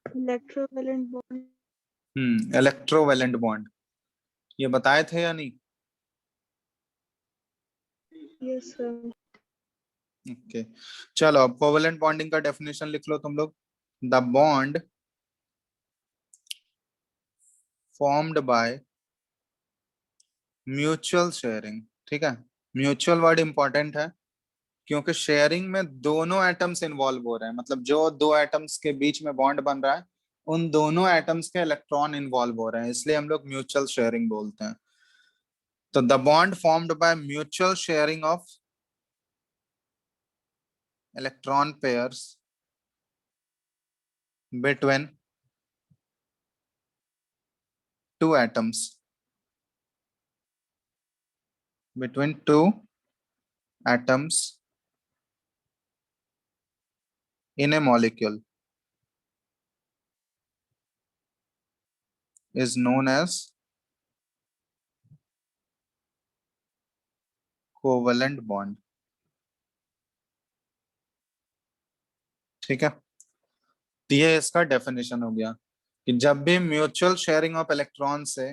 Electrovalent bond. इलेक्ट्रोवेलेंट बॉन्ड, ये बताए थे या नहीं? Yes, sir. ओके चलो, अब कोवेलेंट बॉन्डिंग का डेफिनेशन लिख लो तुम लोग। The bond formed by mutual sharing, ठीक है। म्यूचुअल वर्ड इंपॉर्टेंट है क्योंकि शेयरिंग में दोनों एटम्स इन्वॉल्व हो रहे हैं, मतलब जो दो एटम्स के बीच में बॉन्ड बन रहा है उन दोनों एटम्स के इलेक्ट्रॉन इन्वॉल्व हो रहे हैं, इसलिए हम लोग म्यूचुअल शेयरिंग बोलते हैं। तो the bond formed by mutual sharing of electron pairs between two atoms, between two atoms in a molecule is known as covalent bond, ठीक है। तो ये इसका डेफिनेशन हो गया कि जब भी म्यूचुअल शेयरिंग ऑफ इलेक्ट्रॉन से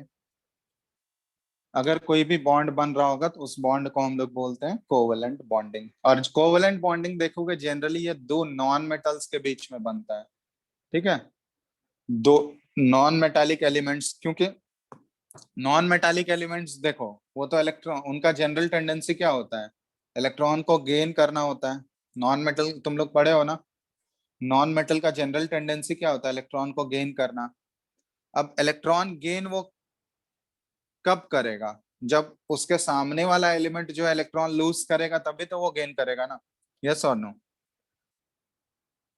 अगर कोई भी बॉन्ड बन रहा होगा तो उस बॉन्ड को हम लोग बोलते हैं कोवेलेंट बॉन्डिंग। और कोवेलेंट बॉन्डिंग देखोगे जनरली ये दो नॉन मेटल्स के बीच में बनता है, ठीक है। दो नॉन मेटालिक एलिमेंट्स, क्योंकि नॉन मेटालिक एलिमेंट्स देखो वो तो इलेक्ट्रॉन, उनका जनरल टेंडेंसी क्या होता है, इलेक्ट्रॉन को गेन करना होता है। नॉन मेटल तुम लोग पढ़े हो ना, नॉन मेटल का जनरल टेंडेंसी क्या होता है, इलेक्ट्रॉन को गेन करना। अब इलेक्ट्रॉन गेन वो कब करेगा, जब उसके सामने वाला एलिमेंट जो है इलेक्ट्रॉन लूज करेगा तभी तो वो गेन करेगा ना, यस और नो?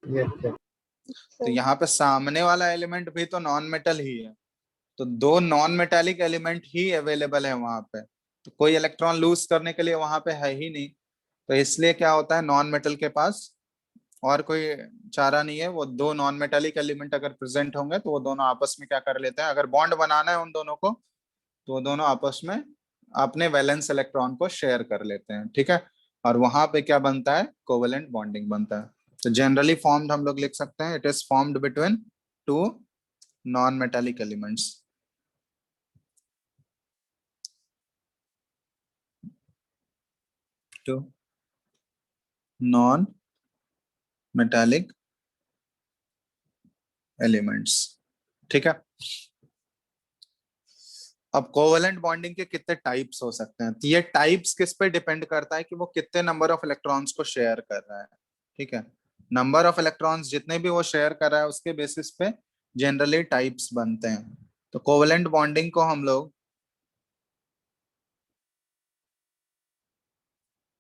Yes, sir. तो Sir. यहाँ पे सामने वाला एलिमेंट भी तो नॉन मेटल ही है, तो दो नॉन मेटालिक एलिमेंट ही अवेलेबल है वहां पे, तो कोई इलेक्ट्रॉन लूज करने के लिए वहां पे है ही नहीं। तो इसलिए क्या होता है, नॉन मेटल के पास और कोई चारा नहीं है, वो दो नॉन मेटालिक एलिमेंट अगर प्रेजेंट होंगे तो वो दोनों आपस में क्या कर लेते हैं, अगर बॉन्ड बनाना है उन दोनों को तो वो दोनों आपस में अपने वैलेंस इलेक्ट्रॉन को शेयर कर लेते हैं, ठीक है। और वहां पे क्या बनता है, कोवेलेंट बॉन्डिंग बनता है। तो जनरली फॉर्म्ड हम लोग लिख सकते हैं, it is formed between two non metallic elements. Two non metallic elements, ठीक है। अब कोवेलेंट बॉन्डिंग के कितने टाइप्स हो सकते हैं, तो ये टाइप्स किस पे डिपेंड करता है कि वो कितने नंबर ऑफ इलेक्ट्रॉन्स को शेयर कर रहा है, ठीक है। नंबर ऑफ इलेक्ट्रॉन्स जितने भी वो शेयर कर रहा है उसके बेसिस पे जनरली टाइप्स बनते हैं। तो कोवेलेंट बॉन्डिंग को हम लोग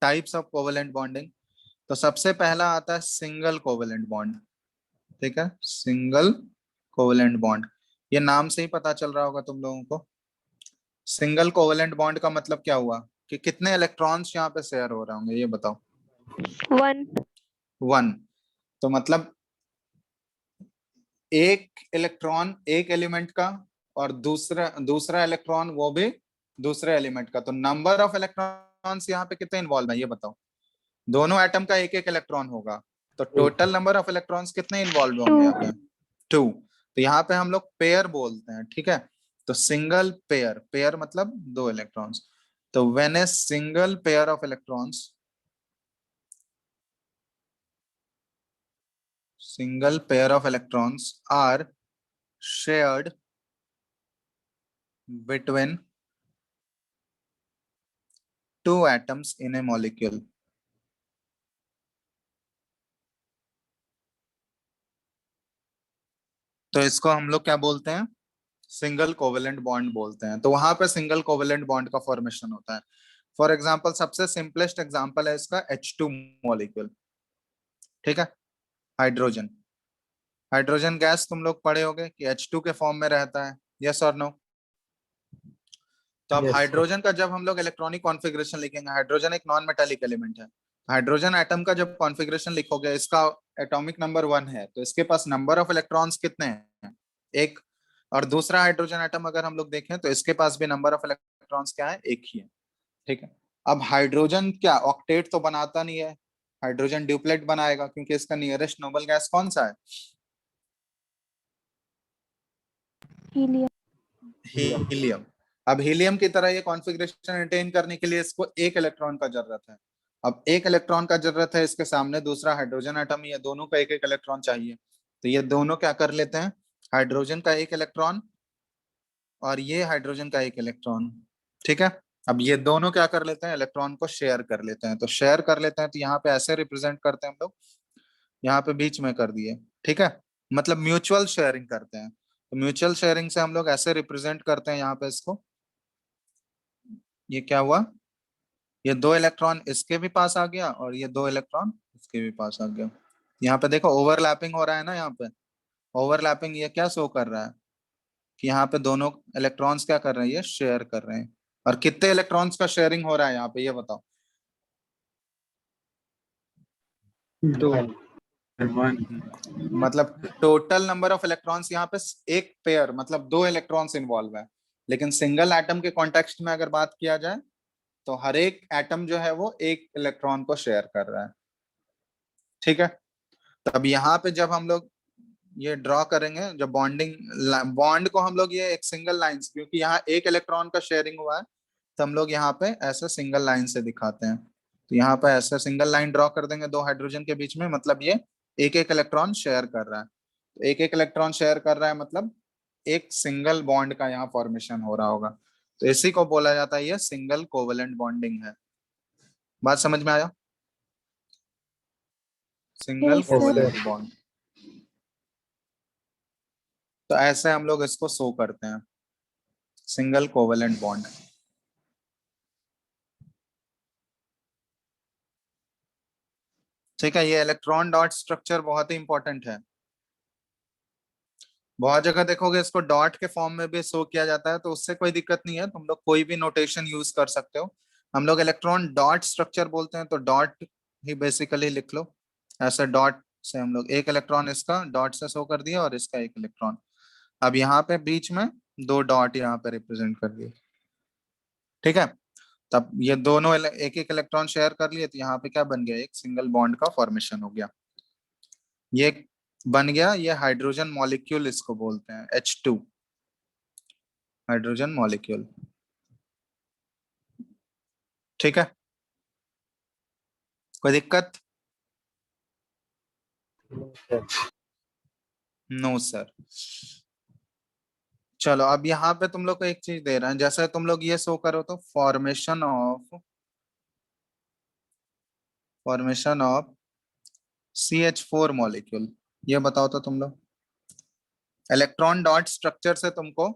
टाइप्स ऑफ कोवेलेंट बॉन्डिंग, तो सबसे पहला आता है सिंगल कोवेलेंट बॉन्ड, ठीक है। सिंगल कोवेलेंट बॉन्ड, ये नाम से ही पता चल रहा होगा तुम लोगों को। सिंगल कोवेलेंट बॉन्ड का मतलब क्या हुआ कि कितने इलेक्ट्रॉन्स यहाँ पे शेयर हो रहे होंगे, ये बताओ। 1. 1। तो मतलब एक इलेक्ट्रॉन एक एलिमेंट का और दूसरा दूसरा इलेक्ट्रॉन वो भी दूसरे एलिमेंट का, तो नंबर ऑफ इलेक्ट्रॉन्स यहाँ पे कितने इन्वॉल्व है ये बताओ। दोनों एटम का एक एक इलेक्ट्रॉन होगा, तो टोटल नंबर ऑफ इलेक्ट्रॉन्स कितने इन्वॉल्व होंगे यहाँ 2. पे, 2। तो यहाँ पे हम लोग पेयर बोलते हैं, ठीक है। तो सिंगल पेयर, पेयर मतलब दो इलेक्ट्रॉन्स। तो when a single pair of electrons, single pair of electrons are shared between two atoms in a molecule, तो इसको हम लोग क्या बोलते हैं, सिंगल कोवेलेंट बॉन्ड बोलते हैं। तो वहां पे सिंगल कोवेलेंट बॉन्ड का फॉर्मेशन होता है। फॉर एग्जांपल सबसे सिंपलेस्ट एग्जांपल है इसका H2 मॉलिक्यूल, ठीक है। हाइड्रोजन, हाइड्रोजन गैस तुम लोग पढ़े होगे कि H2 के फॉर्म में रहता है, यस और नो? तो अब Yes, sir. हाइड्रोजन का जब हम लोग इलेक्ट्रॉनिक कॉन्फ़िगरेशन लिखेंगे, हाइड्रोजन एक नॉन मेटालिक एलिमेंट है, हाइड्रोजन एटम का जब कॉन्फ़िगरेशन लिखोगे, इसका एटॉमिक नंबर 1 है, तो इसके पास नंबर ऑफ इलेक्ट्रॉन्स कितने हैं? एक। और दूसरा हाइड्रोजन एटम अगर हम लोग देखें तो इसके पास भी नंबर ऑफ इलेक्ट्रॉन्स क्या है? एक ही है। ठीक है। अब हाइड्रोजन क्या ऑक्टेट तो बनाता नहीं है, हाइड्रोजन ड्यूप्लेट बनाएगा, क्योंकि इसका नियरेस्ट नोबल गैस कौन सा है? Helium. हीलियम। अब हीलियम की तरह ये कॉन्फ़िगरेशन मेंटेन करने के लिए इसको एक इलेक्ट्रॉन का जरूरत है। अब एक इलेक्ट्रॉन का जरूरत है, इसके सामने दूसरा हाइड्रोजन एटम, ये दोनों का एक एक इलेक्ट्रॉन चाहिए। तो ये दोनों क्या कर लेते हैं? हाइड्रोजन का एक इलेक्ट्रॉन और ये हाइड्रोजन का एक इलेक्ट्रॉन। ठीक है। अब ये दोनों क्या कर लेते हैं? इलेक्ट्रॉन को शेयर कर लेते हैं। तो शेयर कर लेते हैं तो यहाँ पे ऐसे रिप्रेजेंट करते हैं हम लोग, यहाँ पे बीच में कर दिए। ठीक है। मतलब म्यूचुअल शेयरिंग करते हैं। तो म्यूचुअल शेयरिंग से हम लोग ऐसे रिप्रेजेंट करते हैं यहाँ पे इसको। ये क्या हुआ? ये दो इलेक्ट्रॉन इसके भी पास आ गया और ये दो इलेक्ट्रॉन इसके भी पास आ गया। यहाँ पे देखो ओवरलैपिंग हो रहा है ना, यहाँ पे ओवरलैपिंग। ये क्या शो कर रहा है कि यहाँ पे दोनों इलेक्ट्रॉन्स क्या कर रहे हैं? ये शेयर कर रहे हैं। और कितने इलेक्ट्रॉन्स का शेयरिंग हो रहा है यहाँ पे, ये बताओ? 2. मतलब टोटल नंबर ऑफ इलेक्ट्रॉन्स यहाँ पे एक पेयर, मतलब दो इलेक्ट्रॉन्स इन्वॉल्व है। लेकिन सिंगल एटम के कॉन्टेक्स्ट में अगर बात किया जाए तो हर एक एटम जो है वो एक इलेक्ट्रॉन को शेयर कर रहा है। ठीक है। तो अब यहाँ पे जब हम लोग ये ड्रॉ करेंगे, जब बॉन्डिंग बॉन्ड को हम लोग ये एक सिंगल लाइन, क्योंकि यहाँ एक इलेक्ट्रॉन का शेयरिंग हुआ है, तो हम लोग यहाँ पे ऐसे सिंगल लाइन से दिखाते हैं। तो यहाँ पे ऐसे सिंगल लाइन ड्रॉ कर देंगे दो हाइड्रोजन के बीच में, मतलब ये एक एक इलेक्ट्रॉन शेयर कर रहा है। तो एक एक इलेक्ट्रॉन शेयर कर रहा है, मतलब एक सिंगल बॉन्ड का यहाँ फॉर्मेशन हो रहा होगा। तो इसी को बोला जाता है ये सिंगल कोवेलेंट बॉन्डिंग है। बात समझ में आया? Single Yes, sir. Covalent bond. तो ऐसे हम लोग इसको शो करते हैं, सिंगल कोवेलेंट बॉन्ड। ठीक है। ये इलेक्ट्रॉन डॉट स्ट्रक्चर बहुत ही इंपॉर्टेंट है। बहुत जगह देखोगे इसको डॉट के फॉर्म में भी शो किया जाता है, तो उससे कोई दिक्कत नहीं है, तुम लोग कोई भी नोटेशन यूज कर सकते हो। हम लोग इलेक्ट्रॉन डॉट स्ट्रक्चर बोलते हैं, तो डॉट ही बेसिकली लिख लो। ऐसे डॉट से हम लोग एक इलेक्ट्रॉन इसका डॉट से शो कर दिया और इसका एक इलेक्ट्रॉन। अब यहाँ पे बीच में दो डॉट यहाँ पे रिप्रेजेंट कर दिए। ठीक है। तब ये दोनों एक एक इलेक्ट्रॉन शेयर कर लिए, तो यहाँ पे क्या बन गया? एक सिंगल बॉन्ड का फॉर्मेशन हो गया। ये बन गया, ये हाइड्रोजन मॉलिक्यूल इसको बोलते हैं, H2 हाइड्रोजन मॉलिक्यूल। ठीक है। कोई दिक्कत? No, sir. No sir. चलो अब यहाँ पे तुम लोग को एक चीज दे रहा है, जैसे तुम लोग ये शो करो तो फॉर्मेशन ऑफ CH4 मॉलिक्यूल। ये बताओ तो तुम लोग, इलेक्ट्रॉन डॉट स्ट्रक्चर से तुमको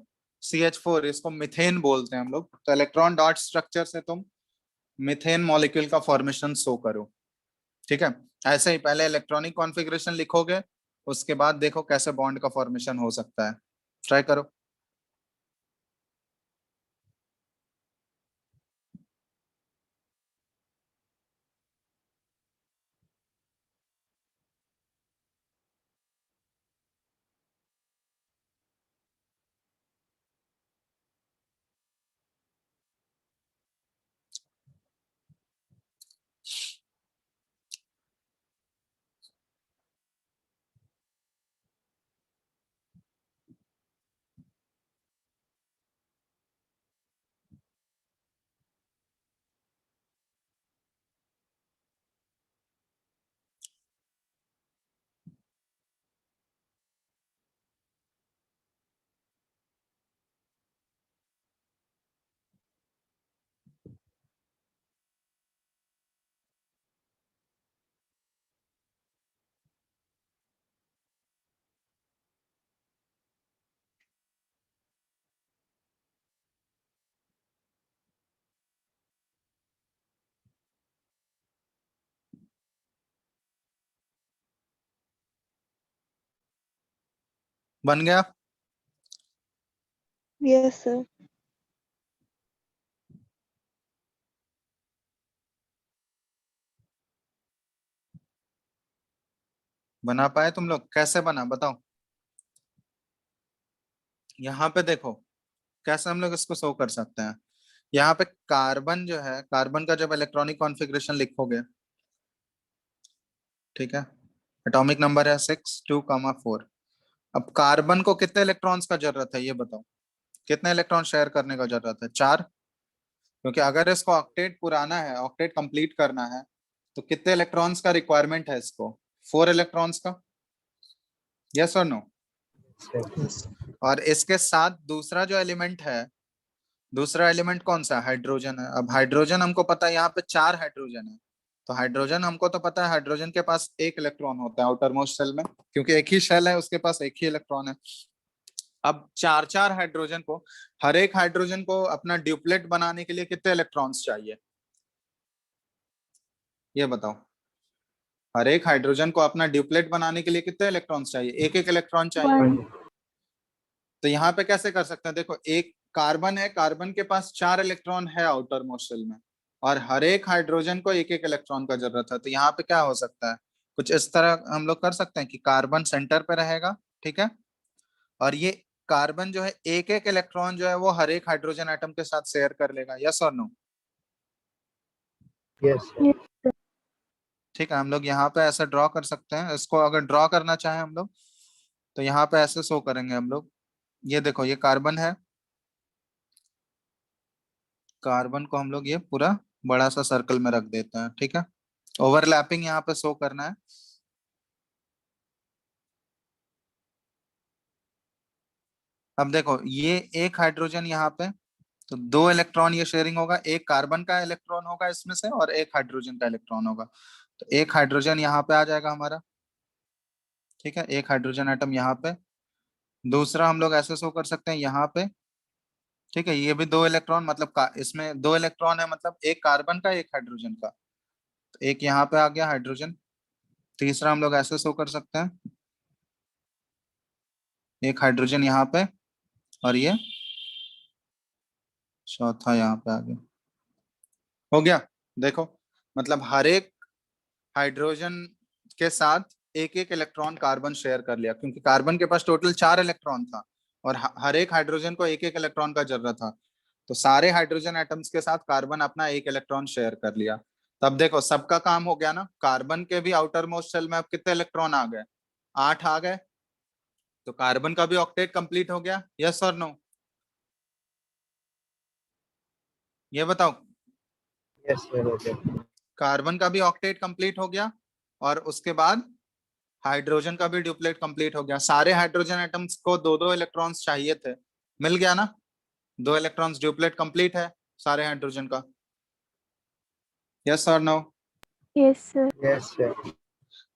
CH4, इसको मिथेन बोलते हैं हम लोग, तो इलेक्ट्रॉन डॉट स्ट्रक्चर से तुम मिथेन मॉलिक्यूल का फॉर्मेशन शो करो। ठीक है। ऐसे ही पहले इलेक्ट्रॉनिक कॉन्फ़िगरेशन लिखोगे, उसके बाद देखो कैसे बॉन्ड का फॉर्मेशन हो सकता है। ट्राई करो। बन गया? Yes, sir. बना पाए तुम लोग? कैसे बना बताओ। यहाँ पे देखो कैसे हम लोग इसको शो कर सकते हैं। यहाँ पे कार्बन जो है, कार्बन का जब इलेक्ट्रॉनिक कॉन्फ़िगरेशन लिखोगे, ठीक है, एटॉमिक नंबर है 6 2 4। अब कार्बन को कितने इलेक्ट्रॉन्स का जरूरत है ये बताओ। कितने इलेक्ट्रॉन शेयर करने का जरूरत है? 4। क्योंकि अगर इसको ऑक्टेट पुराना है, ऑक्टेट कंप्लीट करना है, तो कितने इलेक्ट्रॉन्स का रिक्वायरमेंट है इसको? 4 इलेक्ट्रॉन्स का। यस और नो? Yes, और इसके साथ दूसरा जो एलिमेंट है, दूसरा एलिमेंट कौन सा? हाइड्रोजन है। अब हाइड्रोजन हमको पता है यहाँ पे 4 हाइड्रोजन है। तो हाइड्रोजन हमको तो पता है, हाइड्रोजन के पास एक इलेक्ट्रॉन होता है आउटर मोस्ट शेल में, क्योंकि एक ही शेल है, उसके पास एक ही इलेक्ट्रॉन है। अब 4 हाइड्रोजन को, हर एक हाइड्रोजन को अपना ड्यूप्लेट बनाने के लिए कितने इलेक्ट्रॉन्स चाहिए ये बताओ। हर एक हाइड्रोजन को अपना ड्यूप्लेट बनाने के लिए कितने इलेक्ट्रॉन्स चाहिए? एक एक इलेक्ट्रॉन चाहिए। 1. 1. तो यहाँ पे कैसे कर सकते हैं? देखो, एक कार्बन है, कार्बन के पास 4 इलेक्ट्रॉन है आउटर मोस्ट शेल में, और हर एक हाइड्रोजन को एक एक इलेक्ट्रॉन का जरूरत है। तो यहाँ पे क्या हो सकता है? कुछ इस तरह हम लोग कर सकते हैं कि कार्बन सेंटर पे रहेगा, ठीक है, और ये कार्बन जो है एक एक इलेक्ट्रॉन जो है वो हर एक हाइड्रोजन एटम के साथ शेयर कर लेगा। यस और no? Yes, sir. Yes, sir. ठीक है, हम लोग यहाँ पे ऐसे ड्रॉ कर सकते हैं इसको। अगर ड्रॉ करना चाहें हम लोग, तो यहाँ पे ऐसे शो करेंगे हम लोग। ये देखो, ये कार्बन है, कार्बन को हम लोग ये पूरा बड़ा सा सर्कल में रख देते हैं, ठीक है। ओवरलैपिंग यहाँ पे शो करना है। अब देखो, ये एक हाइड्रोजन यहाँ पे, तो 2 इलेक्ट्रॉन ये शेयरिंग होगा। एक कार्बन का इलेक्ट्रॉन होगा इसमें से, और एक हाइड्रोजन का इलेक्ट्रॉन होगा। तो एक हाइड्रोजन यहाँ पे आ जाएगा हमारा, ठीक है, एक हाइड्रोजन एटम यहाँ पे। दूसरा हम लोग ऐसे शो कर सकते हैं यहाँ पे, ठीक है, ये भी 2 इलेक्ट्रॉन, मतलब इसमें 2 इलेक्ट्रॉन है, मतलब एक कार्बन का एक हाइड्रोजन का। तो एक यहाँ पे आ गया हाइड्रोजन। तीसरा हम लोग ऐसे शो कर सकते हैं, एक हाइड्रोजन यहाँ पे, और ये चौथा यहाँ पे आ गया। हो गया। देखो, मतलब हर एक हाइड्रोजन के साथ एक एक इलेक्ट्रॉन कार्बन शेयर कर लिया, क्योंकि कार्बन के पास टोटल 4 इलेक्ट्रॉन था, और हर एक हाइड्रोजन को एक एक इलेक्ट्रॉन का जरूरत था। तो सारे हाइड्रोजन एटम्स के साथ कार्बन अपना एक इलेक्ट्रॉन शेयर कर लिया। तब देखो, सबका काम हो गया ना। कार्बन के भी आउटर मोस्ट शेल में अब कितने इलेक्ट्रॉन आ गए? 8 आ गए। तो कार्बन का भी ऑक्टेट कंप्लीट हो गया। यस और नो? ये बताओ। Yes, sir. Okay. कार्बन का भी ऑक्टेट कंप्लीट हो गया, और उसके बाद हाइड्रोजन का भी ड्यूप्लेट कंप्लीट हो गया। सारे हाइड्रोजन एटम्स को दो दो इलेक्ट्रॉन्स चाहिए थे, मिल गया ना। 2 इलेक्ट्रॉन्स, ड्यूप्लेट कंप्लीट है सारे हाइड्रोजन का। यस और no? Yes, sir. Yes, sir.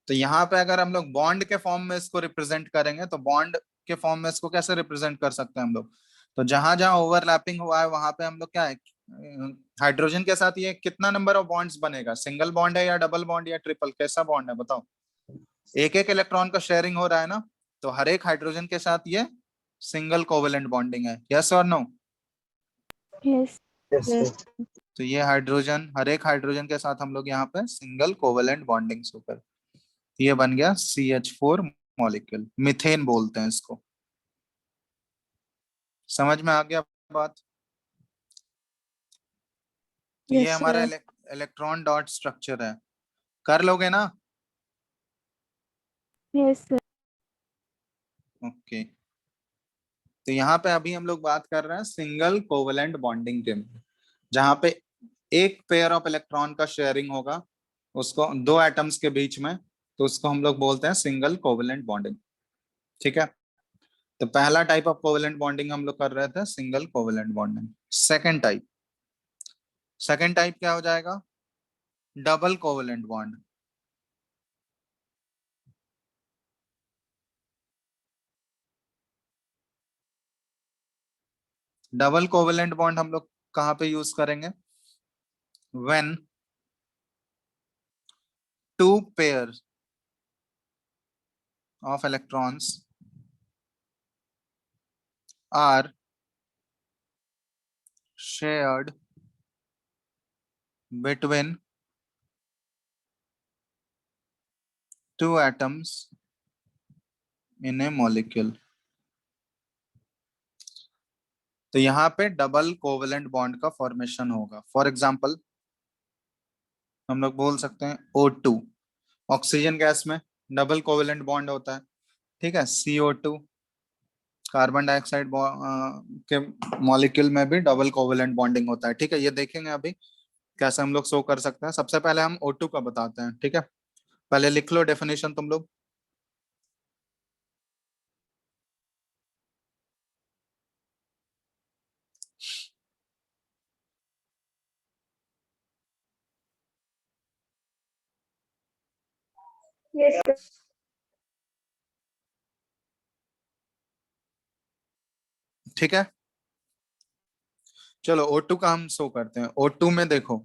तो यहाँ पे अगर हम लोग बॉन्ड के फॉर्म में इसको रिप्रेजेंट करेंगे, तो बॉन्ड के फॉर्म में इसको कैसे रिप्रेजेंट कर सकते हैं हम लोग? तो जहां जहां ओवरलैपिंग हुआ है वहां पे हम लोग क्या है, हाइड्रोजन के साथ ये कितना नंबर ऑफ बॉन्ड्स बनेगा? सिंगल बॉन्ड है या डबल बॉन्ड या ट्रिपल? कैसा बॉन्ड है बताओ? एक एक इलेक्ट्रॉन का शेयरिंग हो रहा है ना, तो हर एक हाइड्रोजन के साथ ये सिंगल कोवेलेंट बॉन्डिंग है। यस और नो? Yes. Yes, sir. तो ये हाइड्रोजन, हर एक हाइड्रोजन के साथ हम लोग यहाँ पे सिंगल कोवेलेंट बॉन्डिंग होकर ये बन गया CH4 मॉलिक्यूल। मिथेन बोलते हैं इसको। समझ में आ गया बात? तो ये Yes, हमारा sir. इलेक्ट्रॉन डॉट स्ट्रक्चर है। कर लोगे ना? Yes, sir. ओके। तो यहाँ पे अभी हम लोग बात कर रहे हैं सिंगल कोवेलेंट बॉन्डिंग के, जहाँ पे एक पेयर ऑफ इलेक्ट्रॉन का शेयरिंग होगा, उसको 2 एटम्स के बीच में, तो उसको हम लोग बोलते हैं सिंगल कोवेलेंट बॉन्डिंग, ठीक है। तो पहला टाइप ऑफ कोवेलेंट बॉन्डिंग हम लोग कर रहे थे single covalent bonding. Second type क्या हो जाएगा? Double covalent bond. Double covalent bond हम लोग कहाँ पे यूज करेंगे? When 2 pairs of electrons are shared between 2 atoms in A molecule. तो यहाँ पे डबल कोवेलेंट बॉन्ड का फॉर्मेशन होगा। फॉर एग्जांपल हम लोग बोल सकते हैं O2, ऑक्सीजन गैस में डबल कोवेलेंट बॉन्ड होता है, ठीक है। CO2, कार्बन डाइऑक्साइड के मॉलिक्यूल में भी डबल कोवेलेंट बॉन्डिंग होता है, ठीक है। ये देखेंगे अभी कैसे हम लोग शो कर सकते हैं। सबसे पहले हम O2 का बताते हैं, ठीक है। पहले लिख लो डेफिनेशन तुम लोग। Yes, sir. ठीक है, चलो O2 का हम शो करते हैं। O2 में देखो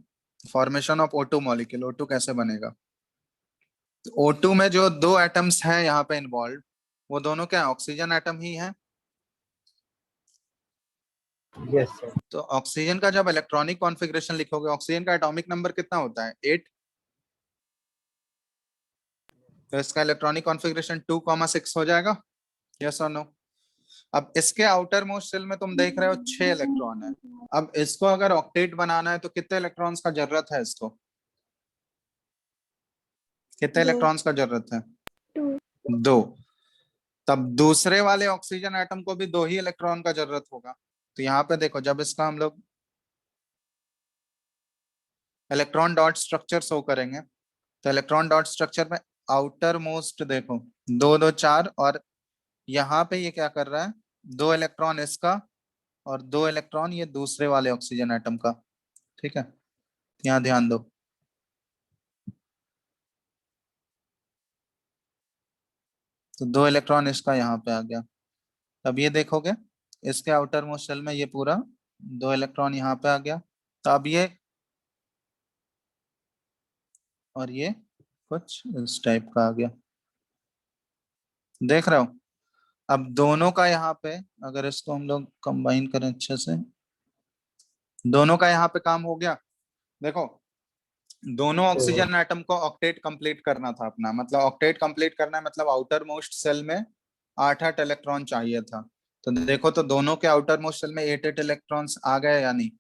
formation of O2 molecule, O2 कैसे बनेगा। O2 में जो दो एटम्स हैं यहाँ पे इन्वॉल्व, वो दोनों क्या ऑक्सीजन एटम ही है। Yes, sir. तो ऑक्सीजन का जब इलेक्ट्रॉनिक कॉन्फ़िगरेशन लिखोगे, ऑक्सीजन का एटॉमिक नंबर कितना होता है 8। तो इसका इलेक्ट्रॉनिक कॉन्फ़िगरेशन 2,6 हो जाएगा, यस और नो। अब इसके आउटर मोस्ट शेल में तुम देख रहे हो 6 इलेक्ट्रॉन है। अब इसको अगर ऑक्टेट बनाना है तो कितने इलेक्ट्रॉन्स का जरूरत है, इसको कितने दो। इलेक्ट्रॉन्स का जरूरत है, 2. 2। तब दूसरे वाले ऑक्सीजन एटम को भी 2 ही इलेक्ट्रॉन का जरूरत होगा। तो यहाँ पे देखो जब इसका हम लोग इलेक्ट्रॉन डॉट स्ट्रक्चर शो करेंगे, तो इलेक्ट्रॉन डॉट स्ट्रक्चर में आउटर मोस्ट देखो 2 2 4, और यहाँ पे ये क्या कर रहा है, 2 इलेक्ट्रॉन इसका और 2 इलेक्ट्रॉन ये दूसरे वाले ऑक्सीजन एटम का, ठीक है। यहाँ ध्यान दो, तो 2 इलेक्ट्रॉन इसका यहाँ पे आ गया। अब ये देखोगे इसके आउटर मोस्ट शेल में ये पूरा 2 इलेक्ट्रॉन यहाँ पे आ गया। तो अब ये और ये कुछ इस टाइप का आ गया, देख रहे हो। अब दोनों का यहाँ पे अगर इसको हम लोग कंबाइन करें अच्छे से, दोनों का यहाँ पे काम हो गया। देखो दोनों ऑक्सीजन एटम को ऑक्टेट कंप्लीट करना था अपना, मतलब ऑक्टेट कंप्लीट करना है मतलब आउटर मोस्ट सेल में 8 8 इलेक्ट्रॉन चाहिए था। तो देखो तो दोनों के आउटर मोस्ट सेल में 8 8 इलेक्ट्रॉन्स आ गए या नहीं,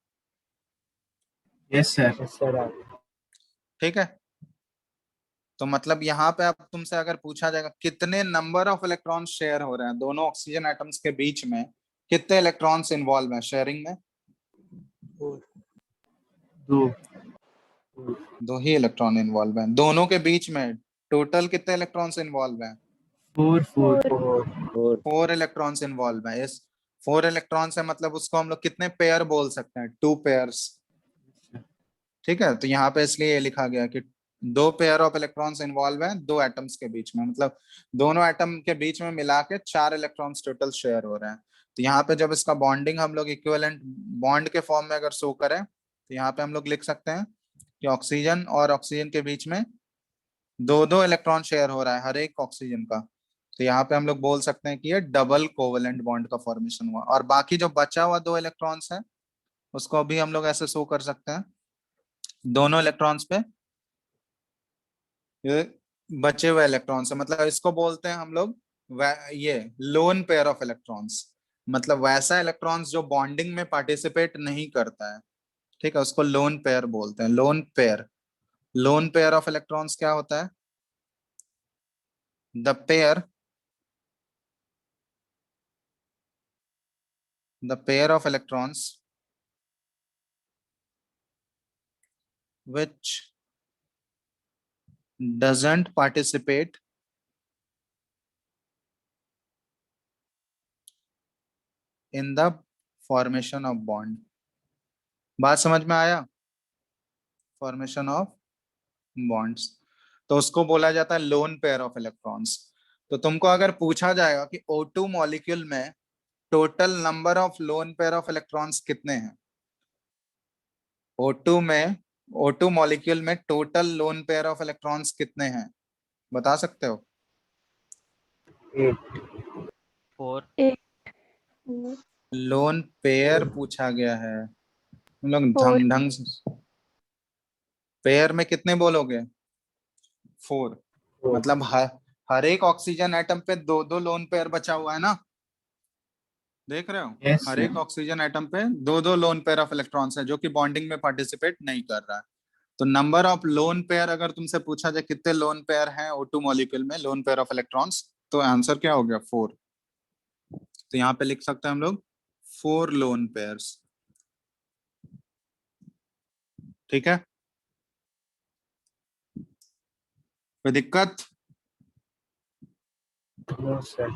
Yes, sir. Yes, sir. ठीक है। तो मतलब यहाँ पे अब तुमसे अगर पूछा जाएगा कितने नंबर ऑफ इलेक्ट्रॉन शेयर हो रहे हैं दोनों ऑक्सीजन एटम्स के बीच में, कितने इलेक्ट्रॉन्स इन्वॉल्व हैं शेयरिंग में, 2. 2 ही इलेक्ट्रॉन इन्वॉल्व हैं दोनों के बीच में। टोटल कितने इलेक्ट्रॉन्स इन्वॉल्व हैं, 4. 4. 4 4 इलेक्ट्रॉन्स इन्वॉल्व हैं। इस 4 इलेक्ट्रॉन से मतलब उसको हम लोग कितने पेयर बोल सकते हैं, 2 पेयर्स, ठीक है। तो यहाँ पे इसलिए ये लिखा गया कि 2 पेयर ऑफ इलेक्ट्रॉन्स इन्वॉल्व हैं 2 एटम्स के बीच में, मतलब दोनों एटम के बीच में मिला के 4 इलेक्ट्रॉन्स टोटल शेयर हो रहे हैं। तो यहाँ पे जब इसका बॉन्डिंग हम लोग इक्विवेलेंट बॉन्ड के फॉर्म में अगर शो करें, तो यहाँ पे हम लोग लिख सकते हैं कि ऑक्सीजन और ऑक्सीजन के बीच में 2 2 इलेक्ट्रॉन शेयर हो रहा है हर एक ऑक्सीजन का। तो यहाँ पे हम लोग बोल सकते हैं कि ये डबल कोवेलेंट बॉन्ड का फॉर्मेशन हुआ। और बाकी जो बचा हुआ 2 इलेक्ट्रॉन्स है उसको भी हम लोग ऐसे शो कर सकते हैं, दोनों इलेक्ट्रॉन्स पे ये बचे हुए इलेक्ट्रॉन्स है, मतलब इसको बोलते हैं हम लोग ये लोन पेयर ऑफ इलेक्ट्रॉन्स, मतलब वैसा इलेक्ट्रॉन्स जो बॉन्डिंग में पार्टिसिपेट नहीं करता है, ठीक है, उसको लोन पेयर बोलते हैं। Lone pair, loan pair of electrons क्या होता है, the pair of electrons which doesn't participate in the formation of bond। बात समझ में आया, फॉर्मेशन ऑफ बॉन्ड्स, तो उसको बोला जाता है लोन पेयर ऑफ इलेक्ट्रॉन्स। तो तुमको अगर पूछा जाएगा कि O2 मॉलिक्यूल में total number of lone pair of electrons कितने हैं, O2 में O2 मॉलिक्यूल में total loan pair of electrons कितने हैं, बता सकते हो। 8. 4 8. लोन पेयर पूछा गया है, हम लोग 4. ढंग ढंग से पेयर में कितने बोलोगे, 4, मतलब हर एक ऑक्सीजन एटम पे दो दो लोन पेयर बचा हुआ है ना, देख रहे हो? Yes, हर sir. एक ऑक्सीजन एटम पे दो दो लोन पेयर ऑफ इलेक्ट्रॉन्स है जो कि बॉन्डिंग में पार्टिसिपेट नहीं कर रहा है। तो नंबर ऑफ लोन पेयर अगर तुमसे पूछा जाए कितने लोन पेयर हैं O2 मॉलिक्यूल में, लोन पेयर ऑफ इलेक्ट्रॉन्स, तो आंसर क्या हो गया? 4। तो यहाँ पे लिख सकते हैं हम लोग 4 लोन पेयर्स। ठीक है, कोई दिक्कत? No, sir.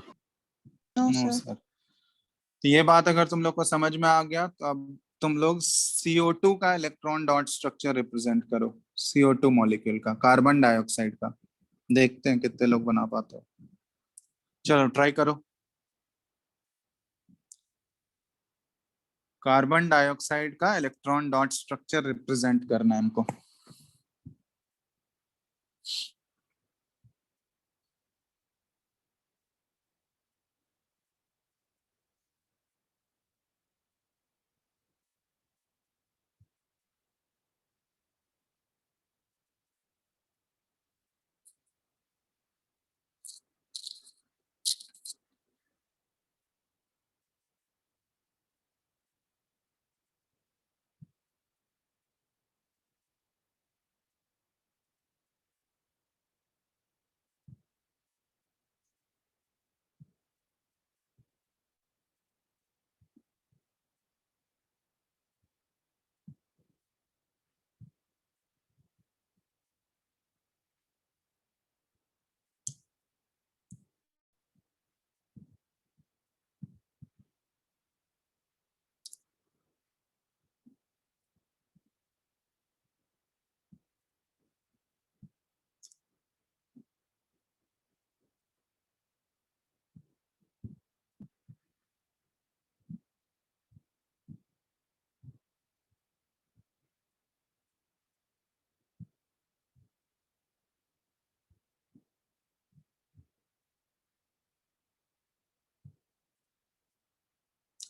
No sir. तो ये बात अगर तुम लोग को समझ में आ गया तो अब तुम लोग CO2 का इलेक्ट्रॉन डॉट स्ट्रक्चर रिप्रेजेंट करो, CO2 मॉलिक्यूल का, कार्बन डाइऑक्साइड का। देखते हैं कितने लोग बना पाते हो। चलो ट्राई करो। कार्बन डाइऑक्साइड का इलेक्ट्रॉन डॉट स्ट्रक्चर रिप्रेजेंट करना है हमको।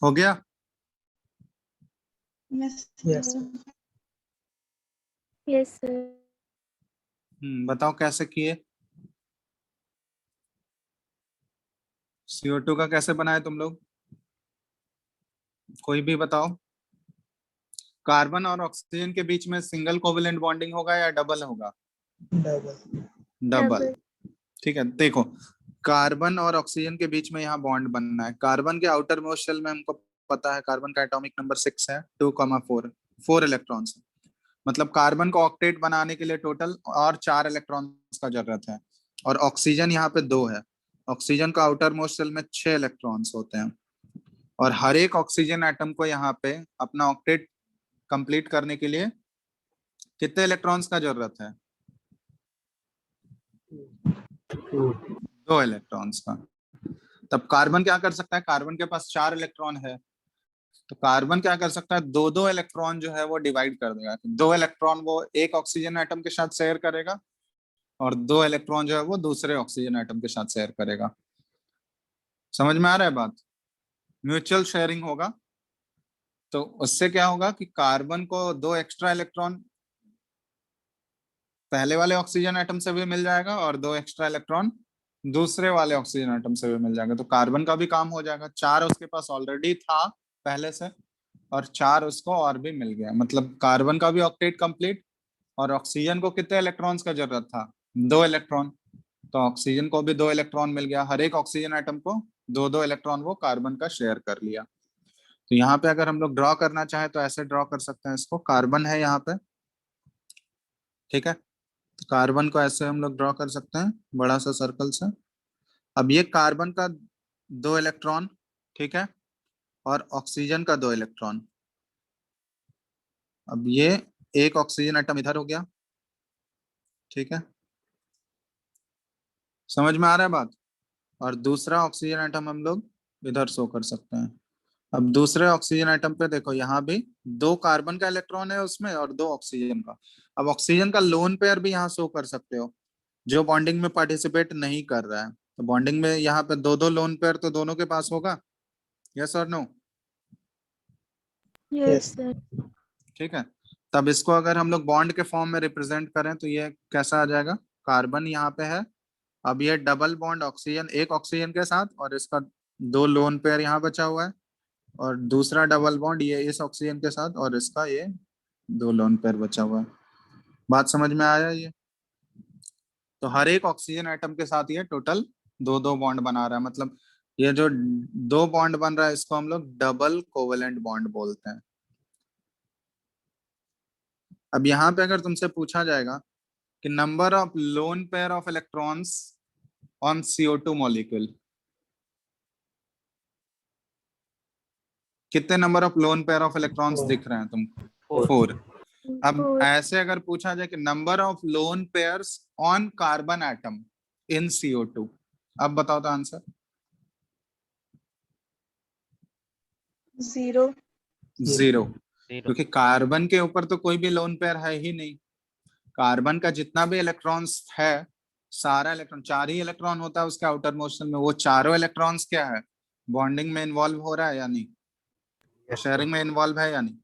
हो गया? Yes. Yes. Yes, sir. बताओ कैसे किए? CO2 का कैसे बनाए तुम लोग? कोई भी बताओ। कार्बन और ऑक्सीजन के बीच में सिंगल कोवेलेंट बॉन्डिंग होगा या डबल होगा? Double. डबल। ठीक है, देखो कार्बन और ऑक्सीजन के बीच में यहाँ बॉन्ड बनना है। कार्बन के आउटर मोस्ट शेल में हमको पता है कार्बन का एटॉमिक नंबर 6 है, 2,4, 4 इलेक्ट्रॉन्स। मतलब कार्बन को ऑक्टेट बनाने के लिए टोटल और 4 इलेक्ट्रॉन्स का जरूरत है। और ऑक्सीजन यहाँ पे 2 है। ऑक्सीजन का आउटर मोस्ट शेल में 6 इलेक्ट्रॉन्स होते हैं। और हर एक ऑक्सीजन एटम को यहाँ पे अपना ऑक्टेट कंप्लीट करने के लिए कितने इलेक्ट्रॉन्स का जरूरत है? 2. 2 इलेक्ट्रॉन्स का। तब कार्बन क्या कर सकता है? कार्बन के पास 4 इलेक्ट्रॉन है, तो कार्बन क्या कर सकता है? 2-2 इलेक्ट्रॉन जो है वो डिवाइड कर देगा। 2 इलेक्ट्रॉन वो एक ऑक्सीजन एटम के साथ शेयर करेगा और 2 इलेक्ट्रॉन जो है वो दूसरे ऑक्सीजन एटम के साथ शेयर करेगा। समझ में आ रहा है बात? म्यूचुअल शेयरिंग होगा। तो उससे क्या होगा कि कार्बन को 2 एक्स्ट्रा इलेक्ट्रॉन पहले वाले ऑक्सीजन एटम से भी मिल जाएगा और 2 एक्स्ट्रा इलेक्ट्रॉन दूसरे वाले ऑक्सीजन एटम से भी मिल जाएगा। तो कार्बन का भी काम हो जाएगा। 4 उसके पास ऑलरेडी था पहले से और 4 उसको और भी मिल गया। मतलब कार्बन का भी ऑक्टेट कंप्लीट। और ऑक्सीजन को कितने इलेक्ट्रॉन्स का जरूरत था? 2 इलेक्ट्रॉन। तो ऑक्सीजन को भी 2 इलेक्ट्रॉन मिल गया। हर एक ऑक्सीजन एटम को 2-2 इलेक्ट्रॉन वो कार्बन का शेयर कर लिया। तो यहाँ पे अगर हम लोग ड्रॉ करना चाहें तो ऐसे ड्रॉ कर सकते हैं इसको। कार्बन है यहाँ पे, ठीक है, तो कार्बन को ऐसे हम लोग ड्रॉ कर सकते हैं बड़ा सा सर्कल से। अब ये कार्बन का 2 इलेक्ट्रॉन, ठीक है, और ऑक्सीजन का 2 इलेक्ट्रॉन। अब ये एक ऑक्सीजन एटम इधर हो गया, ठीक है, समझ में आ रहा है बात? और दूसरा ऑक्सीजन एटम हम लोग इधर शो कर सकते हैं। अब दूसरे ऑक्सीजन एटम पे देखो, यहाँ भी 2 कार्बन का इलेक्ट्रॉन है उसमें और 2 ऑक्सीजन का। अब ऑक्सीजन का लोन पेयर भी यहाँ शो कर सकते हो जो बॉन्डिंग में पार्टिसिपेट नहीं कर रहा है। तो बॉन्डिंग में यहाँ पे 2-2 लोन पेयर तो दोनों के पास होगा। यस और नो? Yes, sir. ठीक है, तब इसको अगर हम लोग बॉन्ड के फॉर्म में रिप्रेजेंट करें तो ये कैसा आ जाएगा? कार्बन यहाँ पे है अब ये डबल बॉन्ड ऑक्सीजन, एक ऑक्सीजन के साथ, और इसका 2 लोन पेयर यहाँ बचा हुआ है, और दूसरा डबल बॉन्ड ये इस ऑक्सीजन के साथ, और इसका ये 2 लोन पेयर बचा हुआ है। बात समझ में आया ये? तो हर एक ऑक्सीजन एटम के साथ ये टोटल 2 बॉन्ड बना रहा है, मतलब ये जो 2 बॉन्ड बन रहा है इसको हम लोग डबल कोवेलेंट बॉन्ड बोलते हैं। अब यहाँ पे अगर तुमसे पूछा जाएगा कि number of lone pair of electrons on CO2 molecule, कितने number of lone pair of electrons दिख रहे हैं तुमको? 4। अब ऐसे अगर पूछा जाए कि number of lone pairs on carbon atom in CO2, अब बताओ तो आंसर। 0. 0, क्योंकि कार्बन के ऊपर तो कोई भी लोन पेयर है ही नहीं। कार्बन का जितना भी इलेक्ट्रॉन्स है, सारा इलेक्ट्रॉन, 4 ही इलेक्ट्रॉन होता है उसके आउटर मोस्ट शेल में, वो चारों इलेक्ट्रॉन्स क्या है, बॉन्डिंग में इन्वॉल्व हो रहा है या नहीं, शेयरिंग में इन्वॉल्व है या नहीं।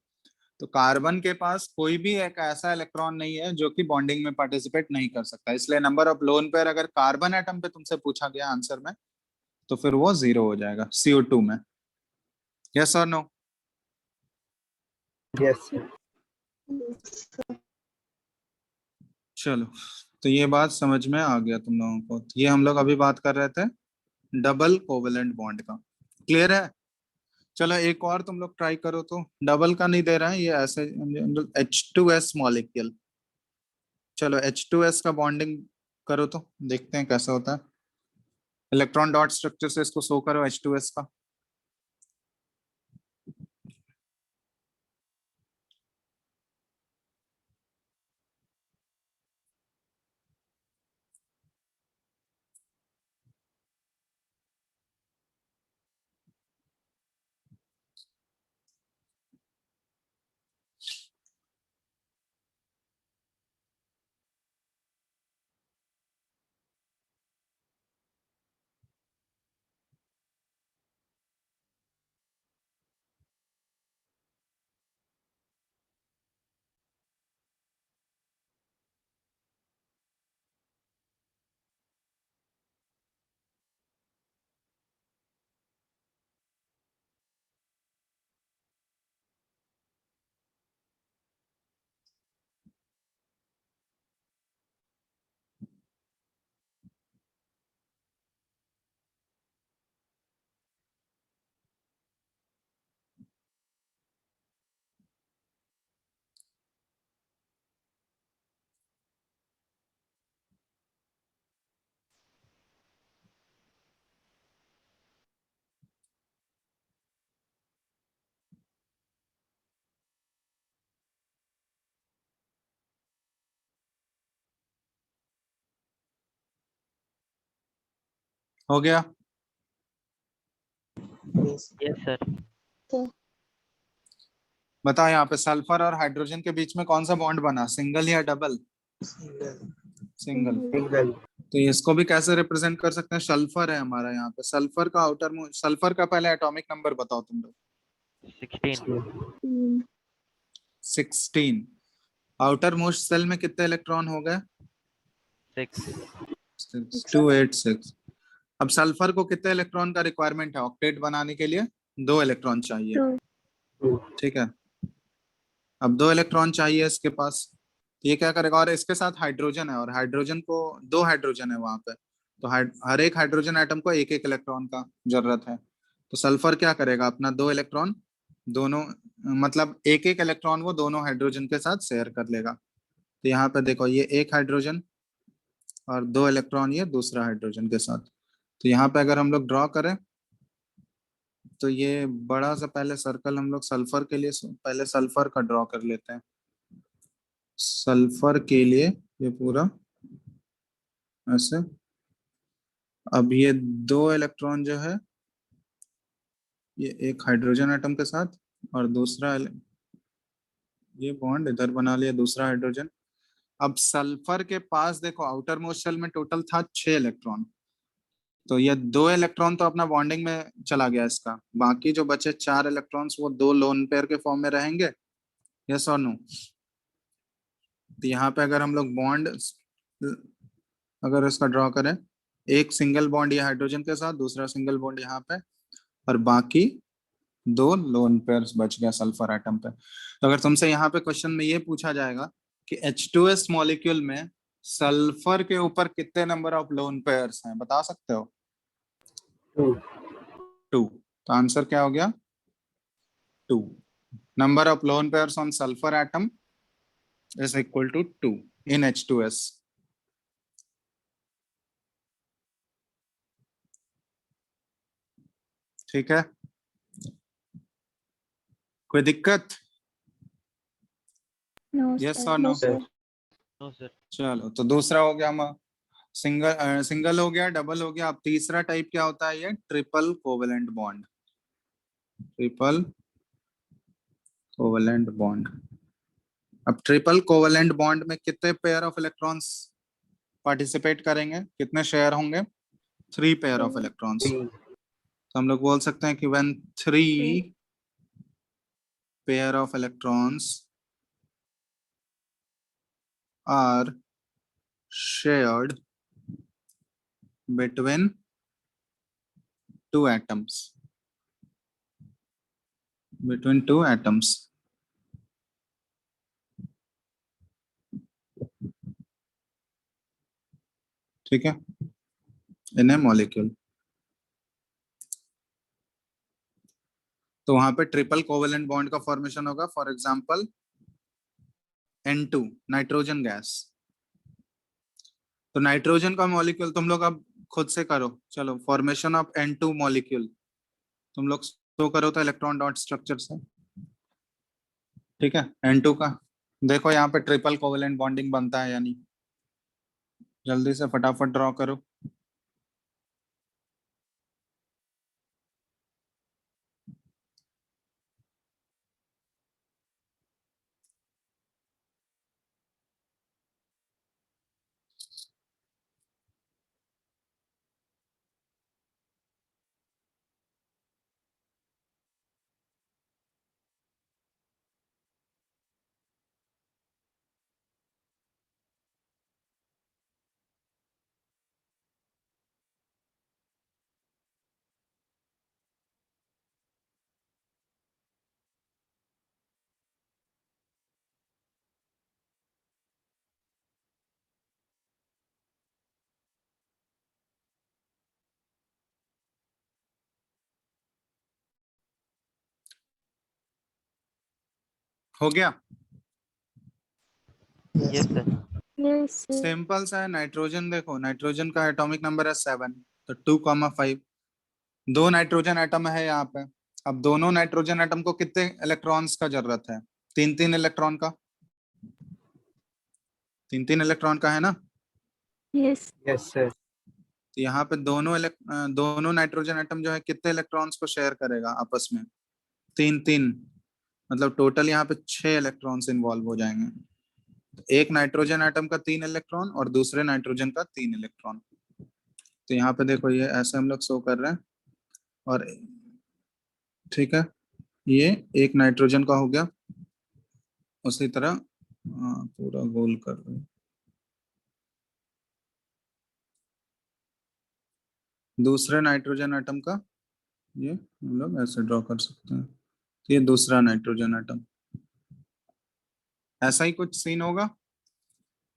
तो कार्बन के पास कोई भी एक ऐसा इलेक्ट्रॉन नहीं है जो कि बॉन्डिंग में पार्टिसिपेट नहीं कर सकता, इसलिए नंबर ऑफ लोन पेयर अगर कार्बन एटम पे तुमसे पूछा गया आंसर में, तो फिर वो 0 हो जाएगा CO2 में। यस और नो? Yes. चलो, तो ये बात समझ में आ गया तुम लोगों को। तो ये हम लोग अभी बात कर रहे थे डबल कोवेलेंट बॉन्ड का। क्लियर है? चलो एक और तुम लोग ट्राई करो, तो डबल का नहीं दे रहे हैं ये, ऐसे H2S मॉलिक्यूल। चलो H2S का बॉन्डिंग करो तो देखते हैं कैसा होता है। इलेक्ट्रॉन डॉट स्ट्रक्चर से इसको शो करो H2S का। हो गया? Yes. Yes sir. बताओ यहाँ पे सल्फर और हाइड्रोजन के बीच में कौन सा बॉन्ड बना, सिंगल या डबल? Single. सिंगल। Single. तो इसको भी कैसे रिप्रेजेंट कर सकते हैं? सल्फर है हमारा यहाँ पे, सल्फर का सल्फर का पहले एटॉमिक नंबर बताओ तुम लोग। 16। 16। आउटर मोस्ट सेल में कितने इलेक्ट्रॉन हो गए? 6। 286। अब सल्फर को कितने इलेक्ट्रॉन का रिक्वायरमेंट है ऑक्टेट बनाने के लिए? 2 इलेक्ट्रॉन चाहिए। 2. ठीक है, अब 2 इलेक्ट्रॉन चाहिए इसके पास, ये क्या करेगा? और इसके साथ हाइड्रोजन है, और हाइड्रोजन को 2 हाइड्रोजन है वहां पे, तो हर एक हाइड्रोजन एटम को एक एक इलेक्ट्रॉन का जरूरत है। तो सल्फर क्या करेगा? अपना 2 इलेक्ट्रॉन दोनों, मतलब एक एक इलेक्ट्रॉन वो दोनों हाइड्रोजन के साथ शेयर कर लेगा। तो यहाँ पे देखो, ये एक हाइड्रोजन और 2 इलेक्ट्रॉन ये दूसरा हाइड्रोजन के साथ। तो यहाँ पे अगर हम लोग ड्रॉ करें, तो ये बड़ा सा पहले सर्कल हम लोग सल्फर के लिए पहले सल्फर का ड्रॉ कर लेते हैं। सल्फर के लिए ये पूरा ऐसे। अब ये 2 इलेक्ट्रॉन जो है, ये एक हाइड्रोजन एटम के साथ, और दूसरा ये बॉन्ड इधर बना लिया, दूसरा हाइड्रोजन। अब सल्फर के पास देखो, आउटर मोस्ट शेल में टोटल था 6 इलेक्ट्रॉन, तो ये 2 इलेक्ट्रॉन तो अपना बॉन्डिंग में चला गया इसका, बाकी जो बचे 4 इलेक्ट्रॉन्स वो 2 लोन पेयर के फॉर्म में रहेंगे। यस और नो? तो यहाँ पे अगर हम लोग बॉन्ड अगर इसका ड्रॉ करें, एक सिंगल बॉन्ड ये हाइड्रोजन के साथ, दूसरा सिंगल बॉन्ड यहाँ पे, और बाकी 2 लोन पेयर्स बच गया सल्फर एटम पे। तो अगर तुमसे यहाँ पे क्वेश्चन में ये पूछा जाएगा कि H2S मॉलिक्यूल में सल्फर के ऊपर कितने नंबर ऑफ लोन पेयर्स हैं, बता सकते हो? 2. 2। तो आंसर क्या हो गया? 2। Number of lone pairs on sulphur atom is equal to 2 in H2S। ठीक है, कोई दिक्कत? No, Yes sir. or no? Sir. No sir. चलो, तो दूसरा हो गया हम सिंगल हो गया, डबल हो गया। अब तीसरा टाइप क्या होता है? ये triple covalent bond. Triple covalent bond. अब ट्रिपल कोवेलेंट बॉन्ड में कितने पेयर ऑफ इलेक्ट्रॉन्स पार्टिसिपेट करेंगे, कितने शेयर होंगे? 3 पेयर ऑफ इलेक्ट्रॉन्स। 3. तो हम लोग बोल सकते हैं कि when 3 Three. Pair of electrons are shared between 2 atoms, between 2 atoms, ठीक है, इन ए मॉलिक्यूल। तो वहां पे ट्रिपल कोवेलेंट बॉन्ड का फॉर्मेशन होगा। For example N2 nitrogen gas. तो नाइट्रोजन का मॉलिक्यूल तुम लोग अब खुद से करो, चलो फॉर्मेशन ऑफ N2 मॉलिक्यूल तुम लोग शो करो तो इलेक्ट्रॉन डॉट स्ट्रक्चर से। ठीक है, N2 का देखो यहाँ पे ट्रिपल कोवेलेंट बॉन्डिंग बनता है यानी, जल्दी से फटाफट ड्रॉ करो। हो गया? Yes sir. Yes, sir. Simple सा है। नाइट्रोजन देखो, नाइट्रोजन का एटॉमिक नंबर है 7, तो 2,5। 2 नाइट्रोजन एटम है यहाँ पे। अब दोनों नाइट्रोजन एटम को कितने इलेक्ट्रॉन्स का जरूरत है? 3-3 इलेक्ट्रॉन का। 3-3 इलेक्ट्रॉन का है ना? Yes. Yes, sir. तो यहाँ पे दोनों नाइट्रोजन एटम जो है कितने इलेक्ट्रॉन्स को शेयर करेगा आपस में? 3-3। मतलब टोटल यहाँ पे 6 इलेक्ट्रॉन्स इन्वॉल्व हो जाएंगे। तो एक नाइट्रोजन एटम का 3 इलेक्ट्रॉन और दूसरे नाइट्रोजन का 3 इलेक्ट्रॉन। तो यहाँ पे देखो ये ऐसे हम लोग शो कर रहे हैं। और ठीक है, ये एक नाइट्रोजन का हो गया। उसी तरह पूरा गोल कर रहे हैं। दूसरे नाइट्रोजन एटम का ये हम लोग ऐसे ड्रॉ कर सकते हैं। ये दूसरा नाइट्रोजन एटम, ऐसा ही कुछ सीन होगा।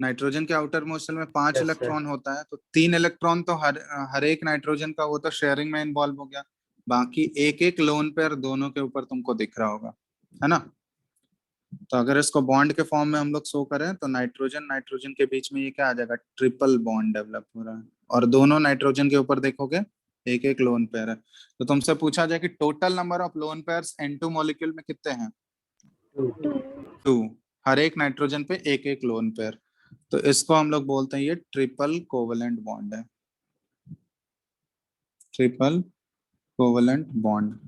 नाइट्रोजन के आउटर मोस्ट शेल में 5 Yes, sir. इलेक्ट्रॉन होता है, तो 3 इलेक्ट्रॉन तो हर एक नाइट्रोजन का वो तो शेयरिंग में इन्वॉल्व हो गया। बाकी एक एक लोन पेयर दोनों के ऊपर तुमको दिख रहा होगा, है ना? तो अगर इसको बॉन्ड के फॉर्म में हम लोग शो करें तो नाइट्रोजन नाइट्रोजन के बीच में ये क्या आ जाएगा? ट्रिपल बॉन्ड डेवलप हो रहा है। और दोनों नाइट्रोजन के ऊपर देखोगे एक एक लोन पेयर है। तो तुमसे पूछा जाए कि total number of lone pairs N2 molecule में कितने हैं? 2. 2। हर एक नाइट्रोजन पे एक एक लोन पेयर। तो इसको हम लोग बोलते हैं ये ट्रिपल कोवेलेंट बॉन्ड है। ट्रिपल कोवेलेंट बॉन्ड,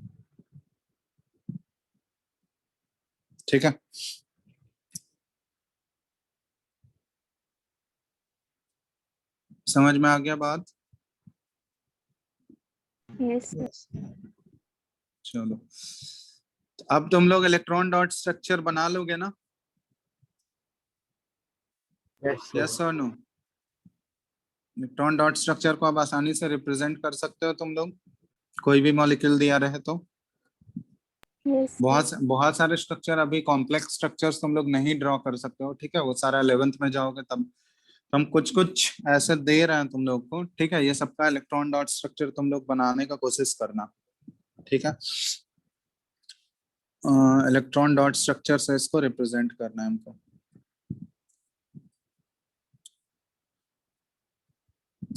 ठीक है। समझ में आ गया बात? Yes, sir. चलो, तो अब तुम लोग इलेक्ट्रॉन डॉट स्ट्रक्चर बना लोगे ना? Yes, sir. यस और नो? इलेक्ट्रॉन डॉट स्ट्रक्चर को आप आसानी से रिप्रेजेंट कर सकते हो तुम लोग, कोई भी मॉलिक्यूल दिया रहे तो। Yes. बहुत सारे स्ट्रक्चर, अभी कॉम्प्लेक्स स्ट्रक्चर्स तुम लोग नहीं ड्रॉ कर सकते हो, ठीक है, वो सारा 11th में जाओगे तब। हम कुछ कुछ ऐसे दे रहे हैं तुम लोग को, ठीक है, ये सबका इलेक्ट्रॉन डॉट स्ट्रक्चर तुम लोग बनाने का कोशिश करना, ठीक है। इलेक्ट्रॉन डॉट स्ट्रक्चर से इसको रिप्रेजेंट करना है हमको।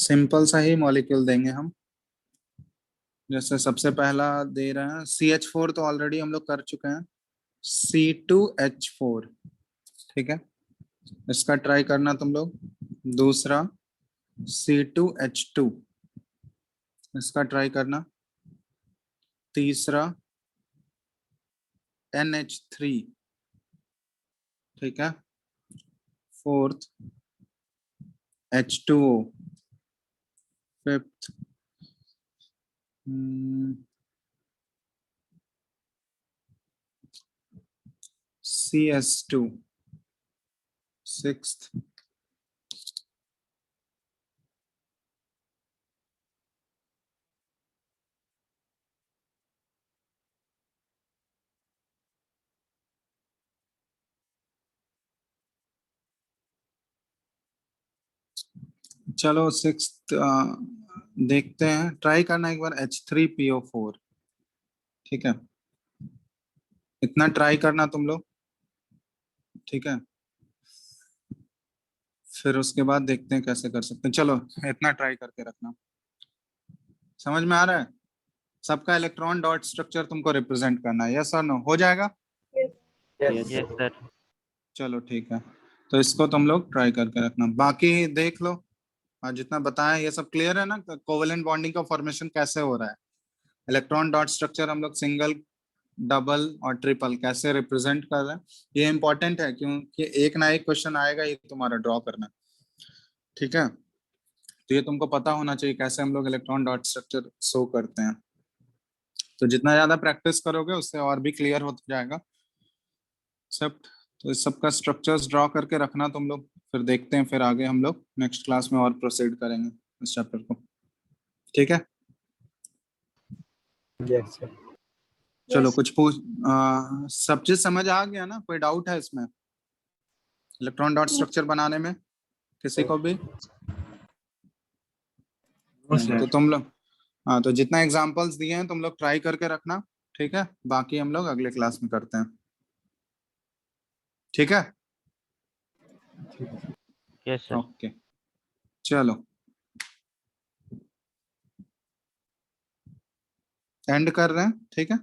सिंपल सा ही मॉलिक्यूल देंगे हम, जैसे सबसे पहला दे रहे हैं CH4, तो ऑलरेडी हम लोग कर चुके हैं, C2H4, ठीक है, इसका ट्राई करना तुम लोग। दूसरा C2H2, इसका ट्राई करना। तीसरा NH3, ठीक है। Fourth H2O, fifth CS2, sixth चलो सिक्स्थ देखते हैं, ट्राई करना एक बार H3PO4, ठीक है, इतना ट्राई करना तुम लोग, ठीक है, फिर उसके बाद देखते हैं कैसे कर सकते हैं। चलो इतना ट्राई करके रखना, समझ में आ रहा है? सबका इलेक्ट्रॉन डॉट स्ट्रक्चर तुमको रिप्रेजेंट करना है, यस और नो, हो जाएगा? Yes. Yes, sir. चलो ठीक है, तो इसको तुम लोग ट्राई करके रखना, बाकी देख लो। जितना बताया ये सब क्लियर है ना, कोवेलेंट बॉन्डिंग का फॉर्मेशन कैसे हो रहा है, इलेक्ट्रॉन डॉट स्ट्रक्चर हम लोग सिंगल, डबल और ट्रिपल कैसे रिप्रेजेंट कर रहे हैं, ये इंपॉर्टेंट है, क्योंकि एक ना एक क्वेश्चन आएगा ये तुम्हारा ड्रॉ करना, ठीक है। तो ये तुमको पता होना चाहिए कैसे हम लोग इलेक्ट्रॉन डॉट स्ट्रक्चर शो करते हैं। तो जितना ज्यादा प्रैक्टिस करोगे उससे और भी क्लियर होता जाएगा सब। तो इस सबका स्ट्रक्चर्स ड्रॉ करके रखना तुम लोग, फिर देखते हैं, फिर आगे हम लोग नेक्स्ट क्लास में और प्रोसीड करेंगे इस चैप्टर को, ठीक है। Yes, sir. चलो कुछ सब चीज समझ आ गया ना? कोई डाउट है इसमें इलेक्ट्रॉन डॉट स्ट्रक्चर बनाने में किसी को भी? तो तुम लोग, हाँ, तो जितना एग्जांपल्स दिए हैं तुम लोग ट्राई करके रखना, ठीक है, बाकी हम लोग अगले क्लास में करते हैं, ठीक है। Yes, sir. ओके, चलो एंड कर रहे हैं, ठीक है।